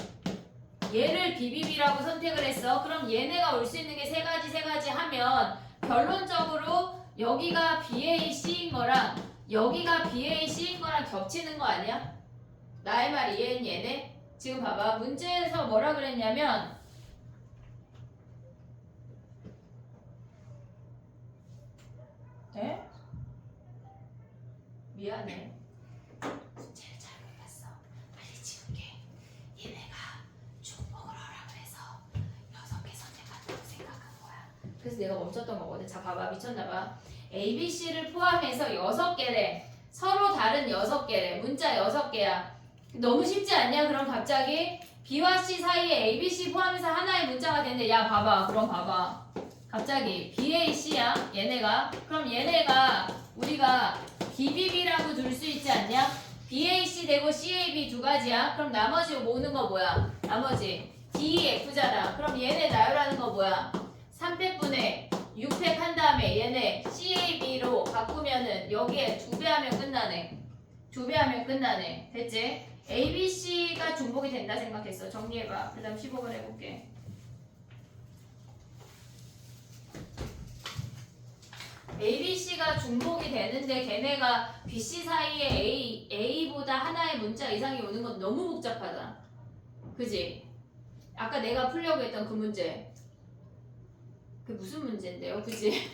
얘를 BBB라고 선택을 했어. 그럼 얘네가 올 수 있는 게 세 가지 하면 결론적으로 여기가 BAC인 거랑 여기가 BAC인 거랑 겹치는 거 아니야? 나의 말 이해했니 얘네? 지금 봐봐. 문제에서 뭐라 그랬냐면 에? 미안해. 문제를 잘못 봤어. 빨리 지울게. 얘네가 중복을 허락해서 6개 선택한다고 생각한 거야. 그래서 내가 멈췄던 거거든. 자 봐봐. 미쳤나봐. A, B, C를 포함해서 6개래. 서로 다른 6개래. 문자 6개야. 너무 쉽지 않냐? 그럼 갑자기 B와 C 사이에 A, B, C 포함해서 하나의 문자가 되는데 야 봐봐. 그럼 봐봐. 갑자기 BA, C야. 얘네가. 그럼 얘네가 우리가 BBB라고 둘 수 있지 않냐? BAC 되고 CAB 두 가지야. 그럼 나머지 모으는 거 뭐야? 나머지 DEF잖아. 그럼 얘네 나열하는 거 뭐야? 3팩분의 6팩 한 다음에 얘네 CAB로 바꾸면은 여기에 2배 하면 끝나네. 2배 하면 끝나네. 됐지? ABC가 중복이 된다 생각했어. 정리해봐. 그 다음 15번 해볼게. ABC가 중복이 되는데 걔네가 BC 사이에 A보다 하나의 문자 이상이 오는 건 너무 복잡하다. 그지? 아까 내가 풀려고 했던 그 문제. 그게 무슨 문제인데요? 그지?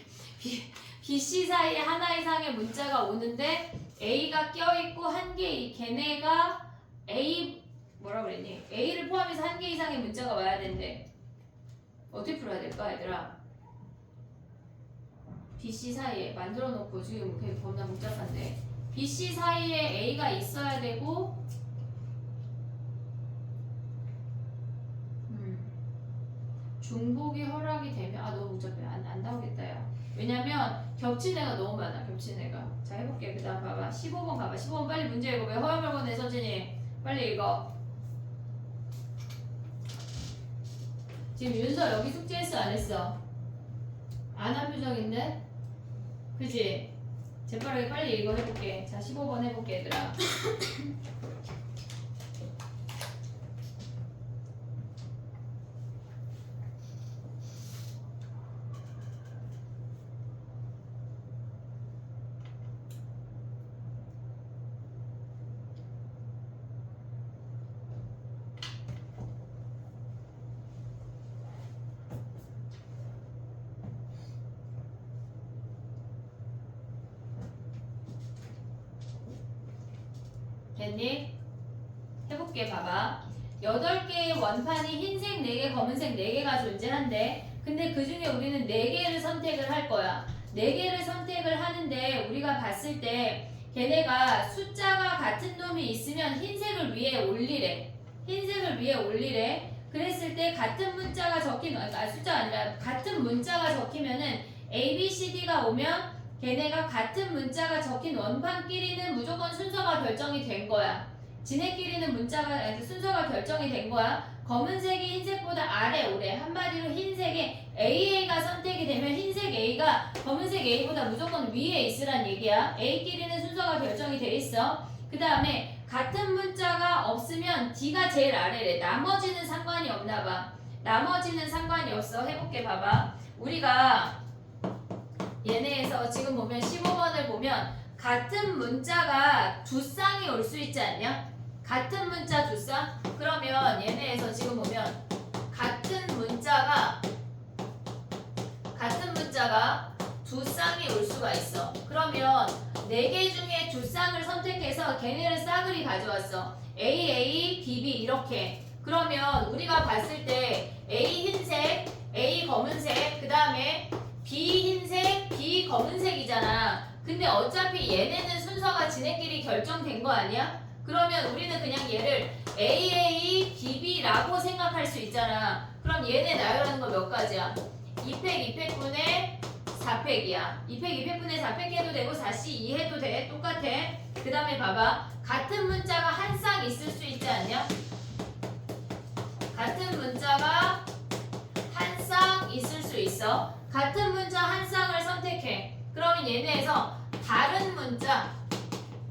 BC 사이에 하나 이상의 문자가 오는데 A가 껴있고 한 개, 걔네가 A, 뭐라 그랬니? A를 포함해서 한 개 이상의 문자가 와야 된대. 어떻게 풀어야 될까, 얘들아? BC 사이에 만들어 놓고 지금 그게 겁나 복잡한데 BC 사이에 A가 있어야 되고 중복이 허락이 되면 너무 복잡해. 안 나오겠다 야. 왜냐면 겹친 애가 너무 많아. 겹친 애가. 자 해볼게. 그 다음 봐봐. 15번 가봐. 15번 빨리 문제 읽어. 왜 허여멀건 내 서진이 빨리 읽어. 지금 윤서 여기 숙제했어 안 했어? 안 한 표정인데? 그지? 재빠르게 빨리 읽어 해볼게. 자 15번 해볼게 얘들아. 됐니? 해볼게. 봐봐. 8개의 원판이 흰색 4개, 검은색 4개가 존재한대. 근데 그 중에 우리는 4개를 선택을 할 거야. 4개를 선택을 하는데 우리가 봤을 때 걔네가 숫자가 같은 놈이 있으면 흰색을 위에 올리래. 흰색을 위에 올리래. 그랬을 때 같은 문자가 적힌, 숫자가 아니라 같은 문자가 적히면은 A, B, C, D가 오면 걔네가 같은 문자가 적힌 원판끼리는 무조건 순서가 결정이 된 거야. 지네끼리는 문자가 순서가 결정이 된 거야. 검은색이 흰색보다 아래 오래. 한마디로 흰색에 AA가 선택이 되면 흰색 A가 검은색 A보다 무조건 위에 있으란 얘기야. A끼리는 순서가 결정이 돼 있어. 그 다음에 같은 문자가 없으면 D가 제일 아래래. 나머지는 상관이 없나 봐. 나머지는 상관이 없어. 해볼게. 봐봐. 우리가 얘네에서 지금 보면 15번을 보면 같은 문자가 두 쌍이 올 수 있지 않냐? 같은 문자 두 쌍? 그러면 얘네에서 지금 보면 같은 문자가 두 쌍이 올 수가 있어. 그러면 4개 중에 두 쌍을 선택해서 걔네를 싸그리 가져왔어. A, A, B, B 이렇게. 그러면 우리가 봤을 때 A 흰색, A 검은색, 그 다음에 B 흰색, B 검은색이잖아. 근데 어차피 얘네는 순서가 지네끼리 결정된 거 아니야? 그러면 우리는 그냥 얘를 AA, BB라고 생각할 수 있잖아. 그럼 얘네 나열하는 거 몇 가지야? 2팩, 2팩분의 4팩이야. 2팩 2팩분의 4팩 해도 되고 4C 2 해도 돼. 똑같아. 그 다음에 봐봐. 같은 문자가 한 쌍 있을 수 있지 않냐? 같은 문자가 한 쌍 있을 수 있어. 같은 문자 한 쌍을 선택해. 그러면 얘네에서 다른 문자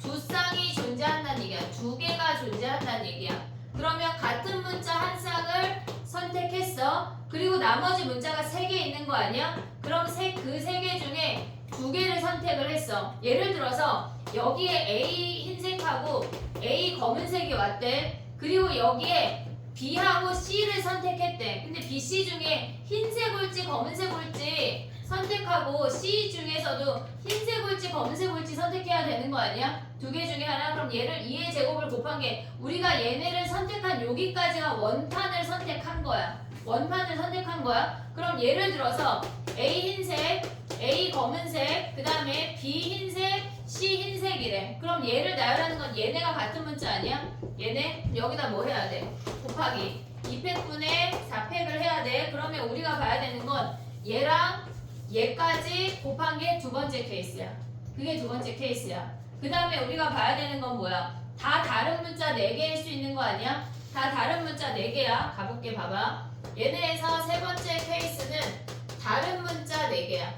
두 쌍이 존재한다는 얘기야. 두 개가 존재한다는 얘기야. 그러면 같은 문자 한 쌍을 선택했어. 그리고 나머지 문자가 3개 있는 거 아니야? 그럼 그 3개 중에 2개를 선택을 했어. 예를 들어서 여기에 A 흰색하고 A 검은색이 왔대. 그리고 여기에 B하고 C를 선택했대. 근데 B, C 중에 흰색 올지 검은색 올지 선택하고 C 중에서도 흰색 올지 검은색 올지 선택해야 되는 거 아니야? 2개 중에 하나. 그럼 얘를 2의 제곱을 곱한 게 우리가 얘네를 선택한 여기까지가 원판을 선택한 거야. 원판을 선택한 거야. 그럼 예를 들어서 A 흰색, A 검은색, 그 다음에 B 흰색, C 흰색이래. 그럼 얘를 나열하는 건 얘네가 같은 문자 아니야? 얘네 여기다 뭐 해야 돼? 곱하기 2팩분의 4팩을 해야 돼. 그러면 우리가 봐야 되는 건 얘랑 얘까지 곱한 게 두 번째 케이스야. 그게 두 번째 케이스야. 그 다음에 우리가 봐야 되는 건 뭐야? 다 다른 문자 4개일 수 있는 거 아니야? 다 다른 문자 4개야. 가볼게 봐봐. 얘네에서 세 번째 케이스는 다른 문자 4개야.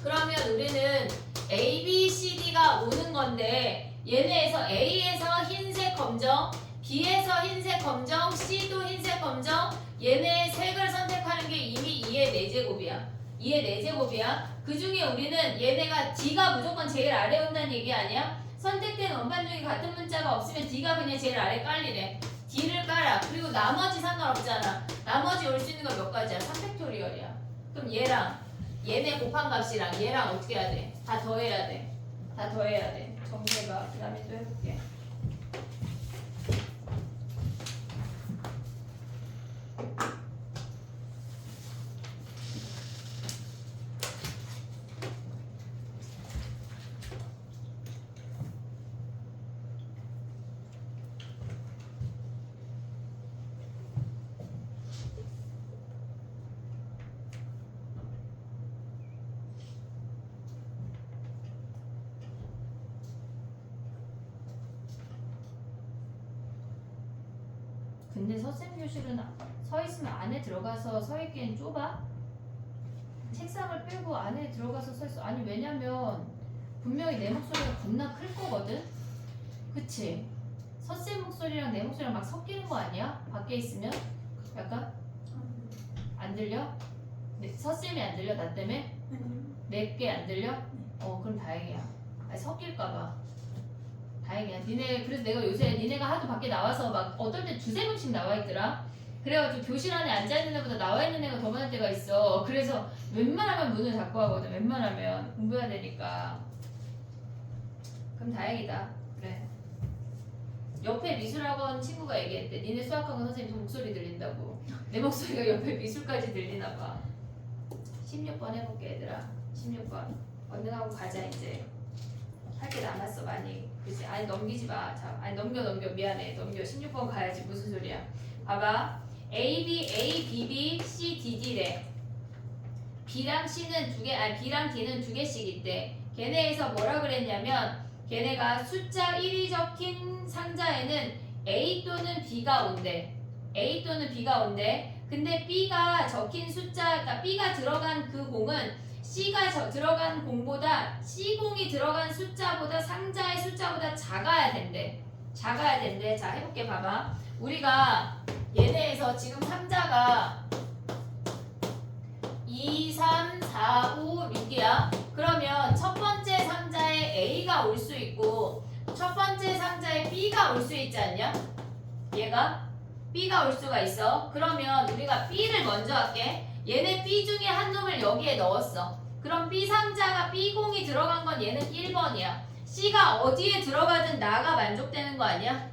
그러면 우리는 A, B, C, D가 오는 건데 얘네에서 A에서 흰색 검정, B에서 흰색 검정, C도 흰색 검정, 얘네 색을 선택하는 게 이미 2의 4제곱이야. 2의 4제곱이야. 그 중에 우리는 얘네가 D가 무조건 제일 아래 온다는 얘기 아니야? 선택된 원반 중에 같은 문자가 없으면 D가 그냥 제일 아래 깔리래. D를 깔아. 그리고 나머지 상관없잖아. 나머지 올 수 있는 거 몇 가지야? 3팩토리얼이야. 그럼 얘랑 얘네 곱한 값이랑 얘랑 어떻게 해야 돼? 다 더해야 돼. 다 더해야 돼. 정리해봐. 그 다음에 또 해볼게. 근데 서쌤 교실은 서 있으면 안에 들어가서 서 있기엔 좁아? 책상을 빼고 안에 들어가서 서 있어. 아니 왜냐면 분명히 내 목소리가 겁나 클 거거든? 그치? 서쌤 목소리랑 내 목소리랑 막 섞이는 거 아니야? 밖에 있으면? 약간? 안 들려? 네, 서쌤이 안 들려? 나 때문에? 내게 안 들려? 그럼 다행이야. 아니, 섞일까봐. 다행이야. 니네 그래서 내가 요새 니네가 하도 밖에 나와서 막 어떨 때 2-3명씩 나와 있더라. 그래가지고 교실 안에 앉아 있는 애보다 나와 있는 애가 더 많을 때가 있어. 그래서 웬만하면 문을 닫고 하거든. 웬만하면 공부해야 되니까. 그럼 다행이다. 그래. 옆에 미술학원 친구가 얘기했대. 니네 수학학원 선생님 목소리 들린다고. 내 목소리가 옆에 미술까지 들리나 봐. 16번 해볼게 얘들아. 16번. 얼른 하고 가자 이제. 할 게 남았어 많이. 그치? 아니 넘기지 마. 자, 아니 넘겨 미안해. 넘겨. 16번 가야지. 무슨 소리야? 봐봐. A, B, A, B, B, C, D, D래. B랑 C는 B랑 D는 2개씩 있대. 걔네에서 뭐라 그랬냐면 걔네가 숫자 1이 적힌 상자에는 A 또는 B가 온대. A 또는 B가 온대. 근데 B가 적힌 숫자, 그러니까 B가 들어간 그 공은 C가 들어간 공보다 C공이 들어간 숫자보다 상자의 숫자보다 작아야 된대. 작아야 된대. 자 해볼게 봐봐. 우리가 얘네에서 지금 상자가 2, 3, 4, 5, 6이야. 그러면 첫 번째 상자에 A가 올 수 있고 첫 번째 상자에 B가 올 수 있지 않냐? 얘가 B가 올 수가 있어. 그러면 우리가 B를 먼저 할게. 얘네 B 중에 한 놈을 여기에 넣었어. 그럼 B 상자가 B공이 들어간 건 얘는 1번이야. C가 어디에 들어가든 나가 만족되는 거 아니야?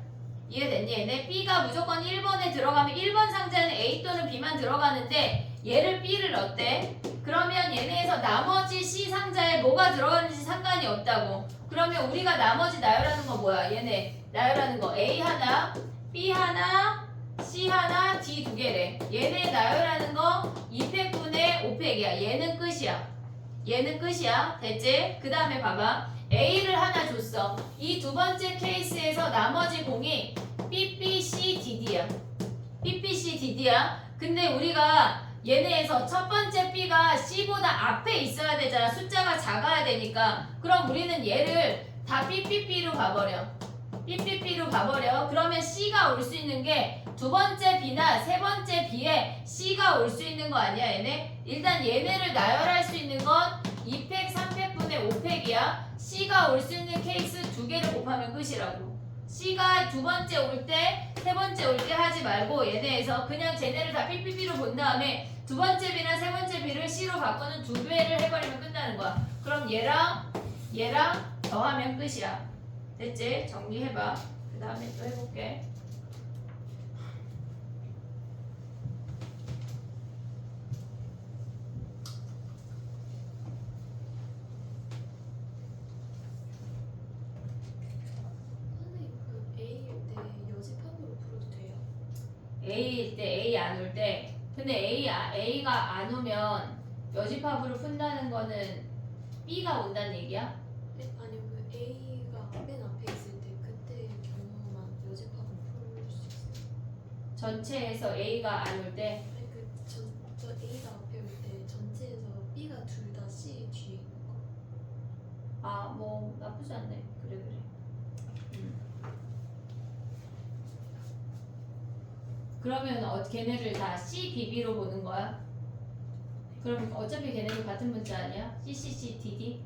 이해됐니? 얘네 B가 무조건 1번에 들어가면 1번 상자는 A 또는 B만 들어가는데 얘를 B를 넣었대. 그러면 얘네에서 나머지 C 상자에 뭐가 들어가는지 상관이 없다고. 그러면 우리가 나머지 나열하는 거 뭐야? 얘네 나열하는 거 A 하나, B 하나, C 하나, D 2개래. 얘네 나열하는 거 2팩분의 5팩이야. 얘는 끝이야. 얘는 끝이야. 됐지? 그 다음에 봐봐. A를 하나 줬어. 이 두 번째 케이스에서 나머지 공이 BBCDD야. BBCDD야. 근데 우리가 얘네에서 첫 번째 B가 C보다 앞에 있어야 되잖아. 숫자가 작아야 되니까. 그럼 우리는 얘를 다 BBB로 가버려. BBB로 가버려. 그러면 C가 올 수 있는 게 두 번째 B나 세 번째 B에 C가 올 수 있는 거 아니야, 얘네? 일단 얘네를 나열할 수 있는 건 2팩, 3팩분의 5팩이야. C가 올 수 있는 케이스 두 개를 곱하면 끝이라고. C가 두 번째 올 때, 세 번째 올 때 하지 말고 얘네에서 그냥 쟤네를 다 PPP로 본 다음에 두 번째 B나 세 번째 B를 C로 바꾸는 두 배를 해버리면 끝나는 거야. 그럼 얘랑 더하면 끝이야. 됐지? 정리해봐. 그 다음에 또 해볼게. 선생님 그 A일 때 여집합으로 풀어도 돼요? A일 때 A 안 올 때. 근데 A가 안 오면 여집합으로 푼다는 거는 B가 온다는 얘기야? 네? 아니요 그 A가 맨 앞에 있을 때 그때 경우만 여집합으로 풀 수 있어요. 전체에서 A가 안 올 때. 아니 저 A가 앞에 올 때 전체에서 B가 둘 다 C 뒤에 있는 거. 아, 뭐 나쁘지 않네. 그래. 그러면 걔네를 다 C, BB로 보는 거야? 그럼 어차피 걔네도 같은 문자 아니야? C, C, C, D, D?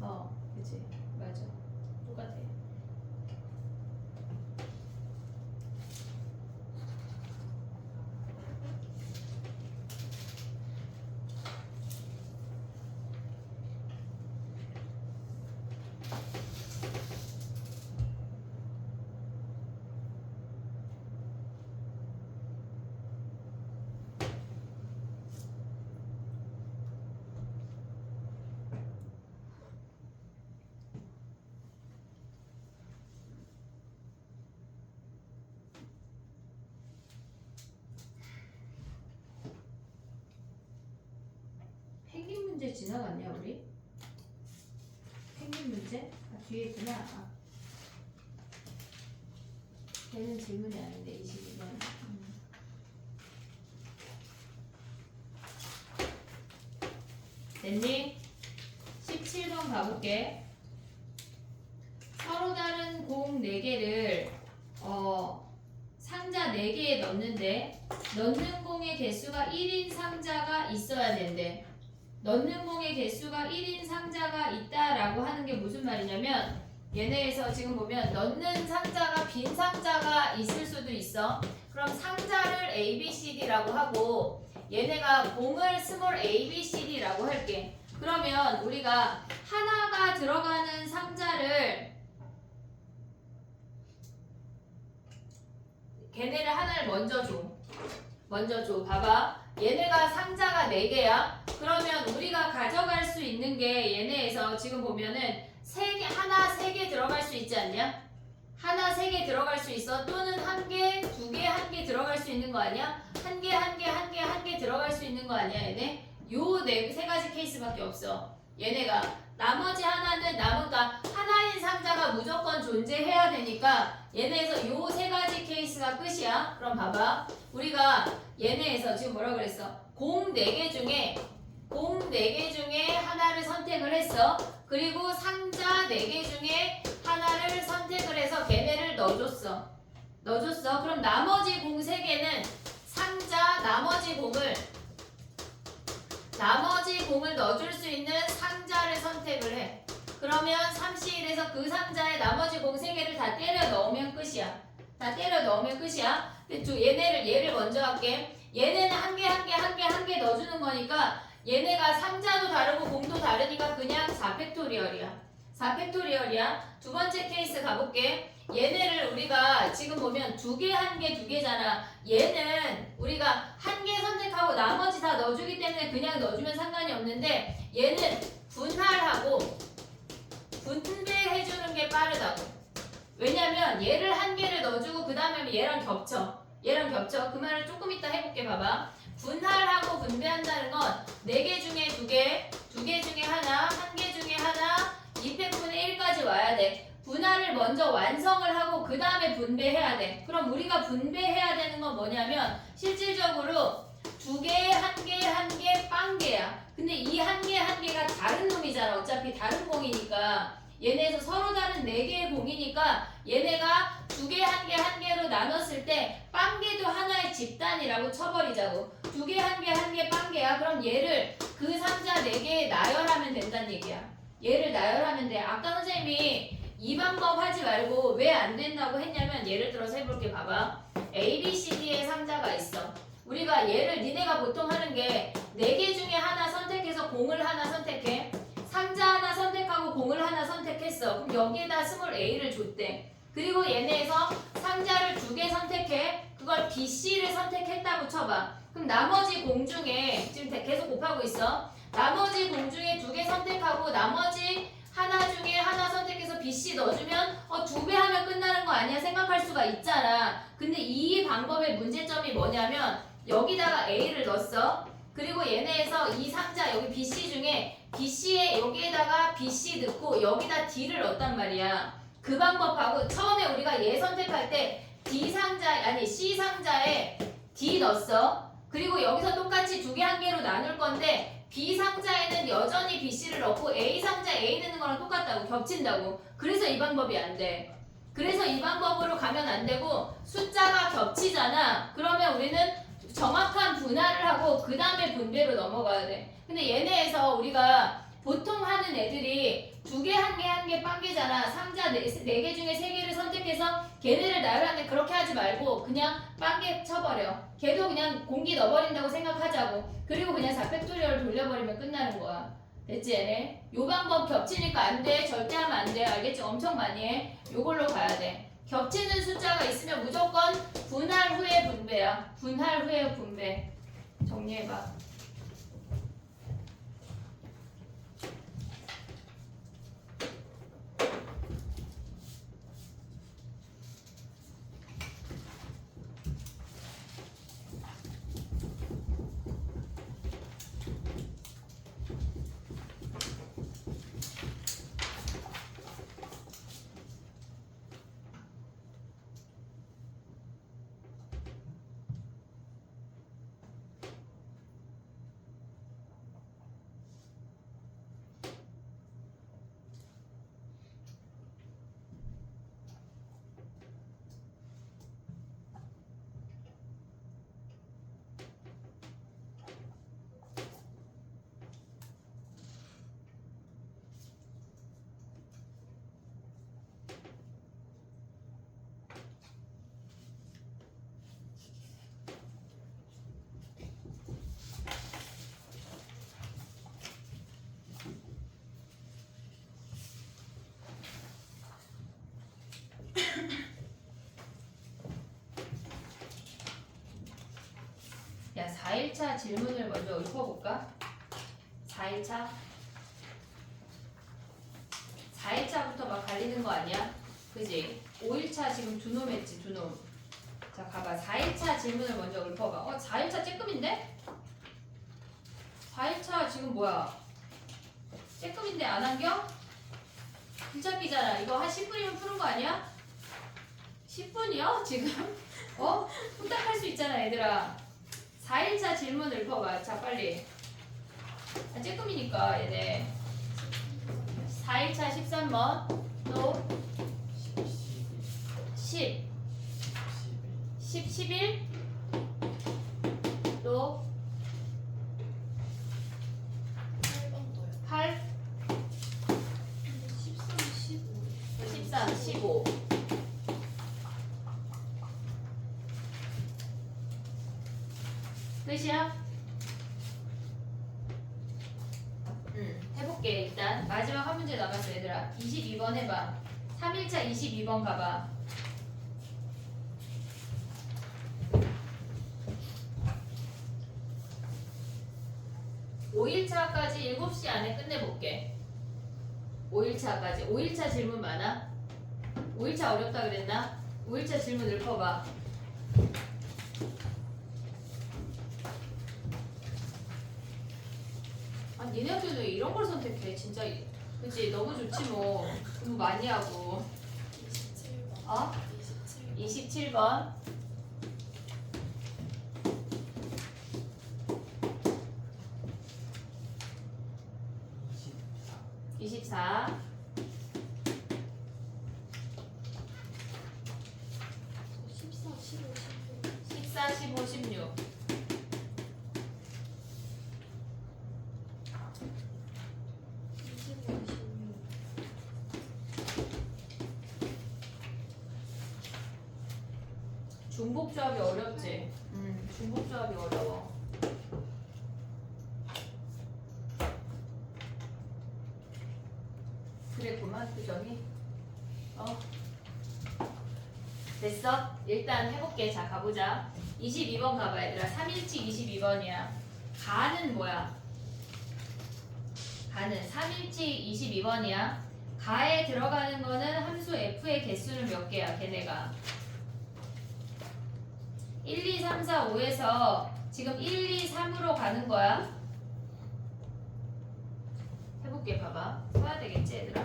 그러네요. 그치. 맞아. 똑같아. 펭귄 문제 지나갔냐 우리? 펭귄 문제? 아, 뒤에 있구나. 아. 얘는 질문이 아닌데 22번. 됐니? 17번 가볼게. 서로 다른 공 4개를 상자 4개에 넣는데 넣는 공의 개수가 1인 상자가 있어야 된대. 넣는 공의 개수가 1인 상자가 있다라고 하는 게 무슨 말이냐면 얘네에서 지금 보면 넣는 상자가 빈 상자가 있을 수도 있어. 그럼 상자를 A, B, C, D라고 하고 얘네가 공을 스몰 A, B, C, D라고 할게. 그러면 우리가 하나가 들어가는 상자를 걔네를 하나를 먼저 줘. 봐봐. 얘네가 상자가 4개야. 그러면 우리가 가져갈 수 있는 게 얘네에서 지금 보면은 하나 3개 들어갈 수 있지 않냐? 하나 3개 들어갈 수 있어. 또는 1개, 2개, 1개 들어갈 수 있는 거 아니야? 1개 들어갈 수 있는 거 아니야, 얘네? 요 3가지 케이스밖에 없어. 얘네가 나머지 하나는 남은가 하나인 상자가 무조건 존재해야 되니까 얘네에서 요 3가지 케이스가 끝이야. 그럼 봐봐. 우리가 얘네에서 지금 뭐라 그랬어? 공 4개 중에 하나를 선택을 했어. 그리고 상자 4개 중에 하나를 선택을 해서 걔네를 넣어줬어. 그럼 나머지 공 3개는 상자 나머지 공을 넣어줄 수 있는 상자를 선택을 해. 그러면 3C1에서 그 상자에 나머지 공 3개를 다 때려 넣으면 끝이야. 얘를 먼저 할게. 얘네는 한 개 넣어주는 거니까 얘네가 상자도 다르고 공도 다르니까 그냥 4팩토리얼이야. 두 번째 케이스 가볼게. 얘네를 우리가 지금 보면 2개, 1개, 2개잖아. 얘는 우리가 1개 선택하고 나머지 다 넣어주기 때문에 그냥 넣어주면 상관이 없는데 얘는 분할하고 분배해주는 게 빠르다고. 왜냐면 얘를 1개를 넣어주고 그 다음에 얘랑 겹쳐. 그 말을 조금 이따 해볼게. 봐봐. 분할하고 분배한다는 건 4개 중에 2개, 2개 중에 하나, 1개 중에 하나, 2팩분의 1까지 와야 돼. 분할을 먼저 완성을 하고 그 다음에 분배해야 돼. 그럼 우리가 분배해야 되는 건 뭐냐면 실질적으로 2개, 1개, 1개, 빵개야. 근데 이 1개, 1개가 다른 놈이잖아. 어차피 다른 공이니까. 얘네에서 서로 다른 4개의 공이니까 얘네가 2개, 1개, 1개로 나눴을 때 빵개도 하나의 집단이라고 쳐버리자고. 2개, 1개, 1개 빵개야. 그럼 얘를 그 상자 4개에 나열하면 된다는 얘기야. 얘를 나열하면 돼. 아까 선생님이 이 방법 하지 말고 왜 안 된다고 했냐면 예를 들어서 해볼게. 봐봐. A, B, C, D의 상자가 있어. 우리가 얘를 니네가 보통 하는 게 4개 중에 하나 선택해서 공을 하나 선택해. 상자 하나 선택하고 공을 하나 선택했어. 그럼 여기에다 스몰 a를 줬대. 그리고 얘네에서 상자를 2개 선택해. 그걸 B, C를 선택했다고 쳐봐. 그럼 나머지 공 중에 지금 계속 곱하고 있어. 나머지 공 중에 2개 선택하고 나머지 하나 중에 하나 선택해서 B, C 넣어주면 2배 하면 끝나는 거 아니야 생각할 수가 있잖아. 근데 이 방법의 문제점이 뭐냐면 여기다가 A를 넣었어. 그리고 얘네에서 이 상자 여기 BC 중에 BC에 여기에다가 BC 넣고 여기다 D를 넣었단 말이야. 그 방법하고 처음에 우리가 얘 선택할 때 D 상자 아니 C 상자에 D 넣었어. 그리고 여기서 똑같이 2개 1개로 나눌 건데 B 상자에는 여전히 BC를 넣고 A 상자 A 넣는 거랑 똑같다고 겹친다고. 그래서 이 방법이 안 돼. 그래서 이 방법으로 가면 안 되고 숫자가 겹치잖아. 그러면 우리는 정확한 분할을 하고 그 다음에 분배로 넘어가야 돼. 근데 얘네에서 우리가 보통 하는 애들이 2개, 1개, 1개 빵개잖아. 상자 4개 중에 3개를 선택해서 걔네를 나열하는데 그렇게 하지 말고 그냥 빵개 쳐버려. 걔도 그냥 공기 넣어버린다고 생각하자고. 그리고 그냥 4팩토리얼 돌려버리면 끝나는 거야. 됐지 얘네? 요 방법 겹치니까 안 돼. 절대 하면 안 돼. 알겠지? 엄청 많이 해. 요걸로 가야 돼. 겹치는 숫자가 있으면 무조건 분할 후에 분배야. 분할 후에 분배. 정리해봐. 야, 4일차 질문을 먼저 읊어볼까? 4일차? 4일차부터 막 갈리는 거 아니야? 그지? 5일차 지금 2놈 했지, 2놈. 자, 가봐. 4일차 질문을 먼저 읊어봐. 4일차 쬐끔인데? 4일차 지금 뭐야? 쬐끔인데 안 한겨? 길찾기잖아. 이거 한 10분이면 푸는 거 아니야? 10분이요? 지금? 후딱 할 수 있잖아, 얘들아. 4일차 질문 읊어봐. 자, 빨리. 쬐끔이니까, 얘네. 4일차 13번. 또, 10. 10, 11. 또, 8번 더요. 8, 13, 15. 13, 15. 끝이야? 해볼게. 일단 마지막 한 문제 남았어 얘들아. 22번 해봐. 3일차 22번 가봐. (5일차까지) 7시 안에 끝내볼게. 5일차까지. 5일차 질문 많아? 5일차 어렵다 그랬나? 5일차 질문 읊어봐. 니네 학교는 왜 이런 걸 선택해? 진짜 그치 너무 좋지 뭐. 공부 많이 하고. 27번. 어? 27번. 27번. 이십사. 24. 14, 15, 16. 14, 15, 16. 25, 26. 중복조합이 어렵지. 중복조합이 어려워. 그랬구만 표정이. 됐어? 일단 해볼게. 자 가보자. 22번 가봐 얘들아. 3일치 22번이야. 가는 뭐야? 가는 3일치 22번이야. 가에 들어가는 거는 함수 f의 개수는 몇 개야? 걔네가 1, 2, 3, 4, 5에서 지금 1, 2, 3으로 가는 거야. 해볼게. 봐봐. 써야 되겠지 얘들아?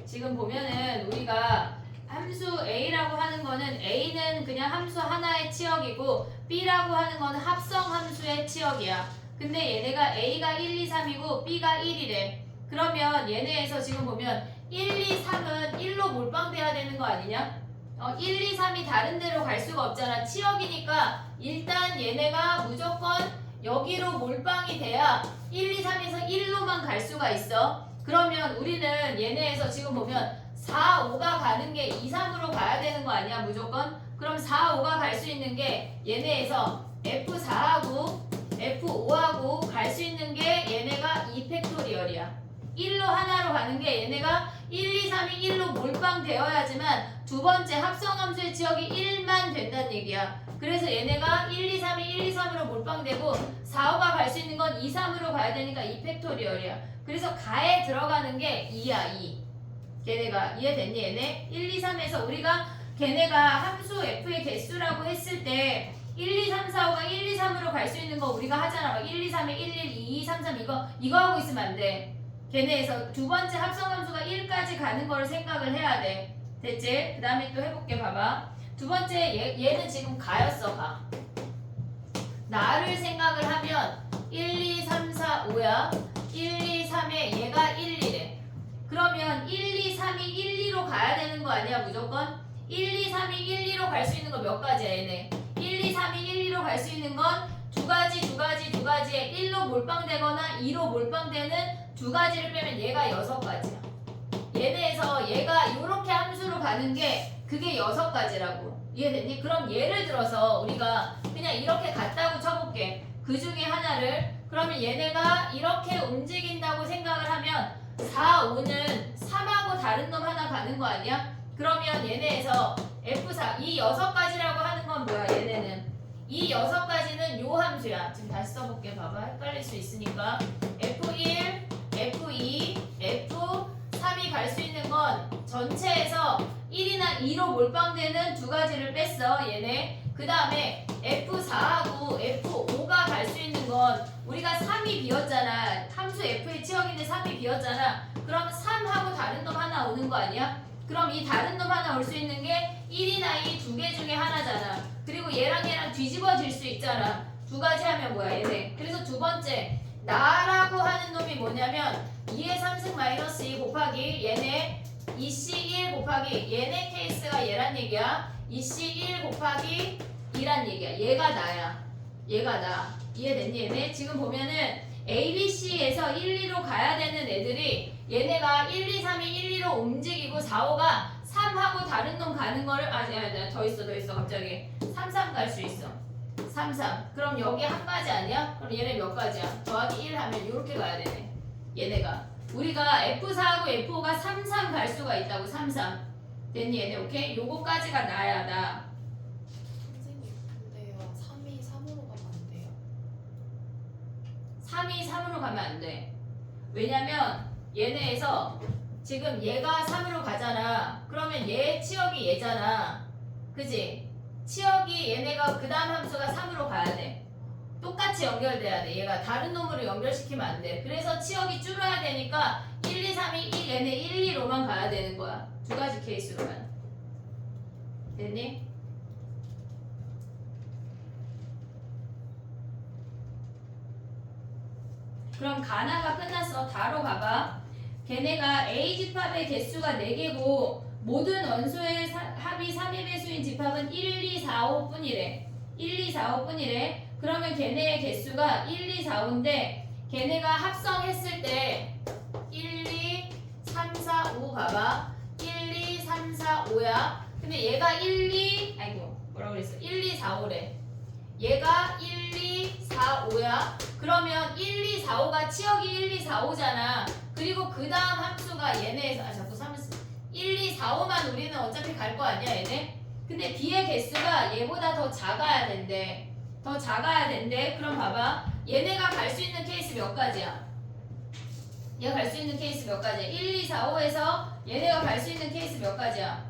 지금 보면은 우리가 함수 A라고 하는 거는 A는 그냥 함수 하나의 치역이고 B라고 하는 거는 합성 함수의 치역이야. 근데 얘네가 A가 1, 2, 3이고 B가 1이래. 그러면 얘네에서 지금 보면 1, 2, 3은 1로 몰빵돼야 되는 거 아니냐? 1, 2, 3이 다른 데로 갈 수가 없잖아. 치역이니까 일단 얘네가 무조건 여기로 몰빵이 돼야 1, 2, 3에서 1로만 갈 수가 있어. 그러면 우리는 얘네에서 지금 보면 4, 5가 가는 게 2, 3으로 가야 되는 거 아니야 무조건? 그럼 4, 5가 갈 수 있는 게 얘네에서 F4하고 F5하고 갈 수 있는 게 얘네가 2팩토리얼이야. 1로 하나로 가는 게 얘네가 1, 2, 3이 1로 몰빵되어야지만 두 번째 합성함수의 지역이 1만 된다는 얘기야. 그래서 얘네가 1, 2, 3이 1, 2, 3으로 몰빵되고 4, 5가 갈 수 있는 건 2, 3으로 가야 되니까 2팩토리얼이야. 그래서 가에 들어가는 게 2야 2. 걔네가 이해됐니 얘네? 1, 2, 3에서 우리가 걔네가 함수 f의 개수라고 했을 때 1, 2, 3, 4, 5가 1, 2, 3으로 갈 수 있는 거 우리가 하잖아. 막 1, 2, 3에 1, 1, 2, 2, 3, 3 이거 하고 있으면 안 돼. 걔네에서 두 번째 합성함수가 1까지 가는 거를 생각을 해야 돼. 됐지? 그 다음에 또 해볼게. 봐봐. 두 번째 얘는 지금 가였어. 가. 나를 생각을 하면 1, 2, 3, 4, 5야. 1, 2, 3에 얘가 1, 2래. 그러면 1, 2, 3이 1, 2로 가야 되는 거 아니야 무조건? 1, 2, 3이 1, 2로 갈 수 있는 거 몇 가지야 얘네? 1, 2, 3이 1, 2로 갈 수 있는 건 두 가지에 1로 몰빵되거나 2로 몰빵되는 두 가지를 빼면 얘가 6가지야. 얘네에서 얘가 이렇게 함수로 가는 게 그게 6가지라고. 이해됐니? 그럼 예를 들어서 우리가 그냥 이렇게 갔다고 쳐볼게. 그 중에 하나를. 그러면 얘네가 이렇게 움직인다고 생각을 하면 4, 5는 3하고 다른 놈 하나 가는 거 아니야? 그러면 얘네에서 F4, 이 6가지라고 하는 건 뭐야 얘네는? 이 6가지는 요 함수야. 지금 다시 써볼게. 봐봐. 헷갈릴 수 있으니까. F1, F2, F3이 갈 수 있는 건 전체에서 1이나 2로 몰빵되는 두 가지를 뺐어. 얘네. 그 다음에 F4하고 F5가 갈 수 있는 건 우리가 3이 비었잖아. 함수 F의 치역인데 3이 비었잖아. 그럼 3하고 다른 놈 하나 오는 거 아니야? 그럼 이 다른 놈 하나 올 수 있는 게 1이나 2 두 개 중에 하나잖아. 그리고 얘랑 뒤집어질 수 있잖아. 두 가지 하면 뭐야 얘네. 그래서 두 번째 나라고 하는 놈이 뭐냐면 2의 3승 마이너스 2 곱하기 얘네 2C1 곱하기 얘네 케이스가 얘란 얘기야. 2C1 곱하기 2란 얘기야. 얘가 나야. 얘가 나. 이해됐니 얘네? 지금 보면은 ABC에서 1, 2로 가야 되는 애들이 얘네가 1, 2, 3이 1, 2로 움직이고 4, 5가 3하고 다른 놈 가는 거를 더 있어 갑자기 3, 3 갈 수 있어. 3, 3. 그럼 여기 한 가지 아니야? 그럼 얘네 몇 가지야? 더하기 1 하면 이렇게 가야 되네. 얘네가 우리가 F4하고 F5가 3, 3 갈 수가 있다고. 3, 3. 됐니 얘네? 오케이? 요거까지가 나야 나. 선생님 근데요 3이 3으로 가면 안 돼요? 3이 3으로 가면 안 돼. 왜냐면 얘네에서 지금 얘가 3으로 가잖아. 그러면 얘 치역이 얘잖아. 그지? 치역이 얘네가 그 다음 함수가 3으로 가야 돼. 똑같이 연결돼야 돼. 얘가 다른 놈으로 연결시키면 안 돼. 그래서 치역이 줄어야 되니까 1, 2, 3이 1, 얘네 1, 2로만 가야 되는 거야. 두 가지 케이스로만. 됐니? 그럼 가나가 끝났어. 다로 가봐. 걔네가 A 집합의 개수가 4개고 모든 원소의 합이 3의 배수인 집합은 1, 2, 4, 5뿐이래. 1, 2, 4, 5뿐이래. 그러면 걔네의 개수가 1, 2, 4, 5인데 걔네가 합성했을 때 1, 2, 3, 4, 5 가봐. 1, 2, 3, 4, 5야. 근데 얘가 1, 2, 아이고 뭐라고 그랬어? 1, 2, 4, 5래. 얘가 1, 2, 4, 5야. 그러면 1, 2, 4, 5가 치역이 1, 2, 4, 5잖아. 그리고 그 다음 함수가 얘네에서 자꾸 3을 쓰 1, 2, 4, 5만 우리는 어차피 갈 거 아니야 얘네? 근데 B의 개수가 얘보다 더 작아야 된대. 더 작아야 된대. 그럼 봐봐. 얘네가 갈 수 있는 케이스 몇 가지야? 얘가 갈 수 있는 케이스 몇 가지야? 1, 2, 4, 5에서 얘네가 갈 수 있는 케이스 몇 가지야?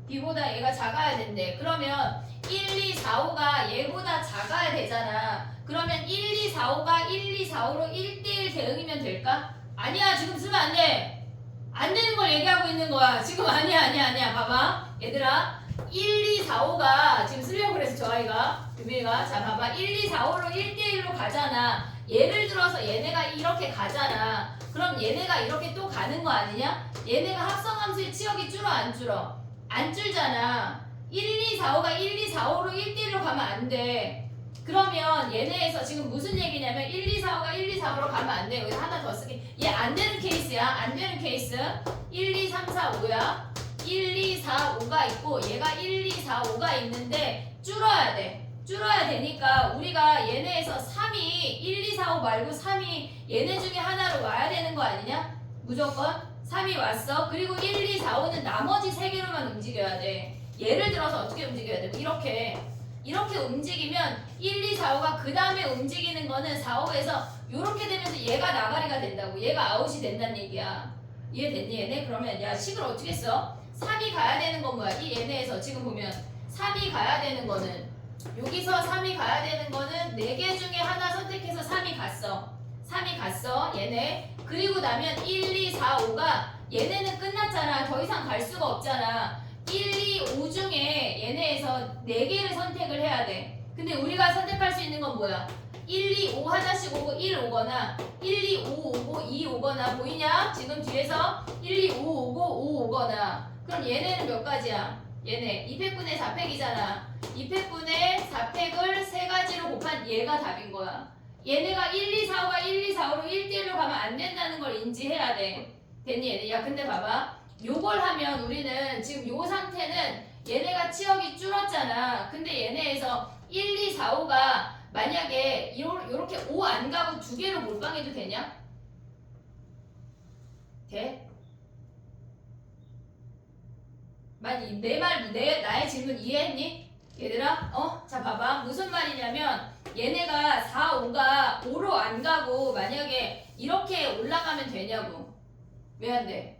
B보다 얘가 작아야 된대. 그러면 1, 2, 4, 5가 얘보다 작아야 되잖아. 그러면 1, 2, 4, 5가 1, 2, 4, 5로 1대1 대응이면 될까? 아니야. 지금 쓰면 안 돼. 안 되는 걸 얘기하고 있는 거야. 지금 아니야. 봐봐. 얘들아. 1, 2, 4, 5가 지금 쓰려고 그래서 저 아이가 유미가 자 봐봐. 1, 2, 4, 5로 1대1로 가잖아. 예를 들어서 얘네가 이렇게 가잖아. 그럼 얘네가 이렇게 또 가는 거 아니냐? 얘네가 합성함수의 치역이 줄어 안 줄어? 안 줄잖아. 1, 2, 4, 5가 1, 2, 4, 5로 1대1로 가면 안 돼. 그러면 얘네에서 지금 무슨 얘기냐면 1, 2, 4, 5가 1, 2, 4, 5로 가면 안 돼. 여기서 하나 더 쓸게. 얘 안 되는 케이스야. 안 되는 케이스. 1, 2, 3, 4, 5야. 1, 2, 4, 5가 있고 얘가 1, 2, 4, 5가 있는데 줄어야 돼. 줄어야 되니까 우리가 얘네에서 3이 1, 2, 4, 5 말고 3이 얘네 중에 하나로 와야 되는 거 아니냐? 무조건 3이 왔어. 그리고 1, 2, 4, 5는 나머지 3개로만 움직여야 돼. 예를 들어서 어떻게 움직여야 돼? 이렇게 움직이면 1, 2, 4, 5가 그 다음에 움직이는 거는 4, 5에서 이렇게 되면서 얘가 나가리가 된다고. 얘가 아웃이 된다는 얘기야. 이해됐니 얘네? 그러면 야 식을 어떻게 써? 3이 가야 되는 건 뭐야? 이 얘네에서 지금 보면 3이 가야 되는 거는 여기서 3이 가야 되는 거는 4개 중에 하나 선택해서 3이 갔어. 3이 갔어 얘네. 그리고 나면 1, 2, 4, 5가 얘네는 끝났잖아. 더 이상 갈 수가 없잖아. 1, 2, 5 중에 얘네에서 4개를 선택을 해야 돼. 근데 우리가 선택할 수 있는 건 뭐야? 1, 2, 5 하나씩 오고 1 오거나 1, 2, 5 오고 2 오거나 보이냐? 지금 뒤에서 1, 2, 5 오고 5 오거나 그럼 얘네는 몇 가지야? 얘네 2팩분의 4팩이잖아. 2팩분의 4팩을 3가지로 곱한 얘가 답인 거야. 얘네가 1, 2, 4, 5가 1, 2, 4, 5로 1대1로 가면 안 된다는 걸 인지해야 돼. 됐니 얘네? 야 근데 봐봐. 요걸 하면 우리는 지금 요 상태는 얘네가 치역이 줄었잖아. 근데 얘네에서 1, 2, 4, 5가 만약에 요렇게 5 안 가고 2개로 몰빵해도 되냐? 돼? 나의 질문 이해했니? 얘들아? 자 봐봐. 무슨 말이냐면 얘네가 4, 5가 5로 안 가고 만약에 이렇게 올라가면 되냐고. 왜 안 돼?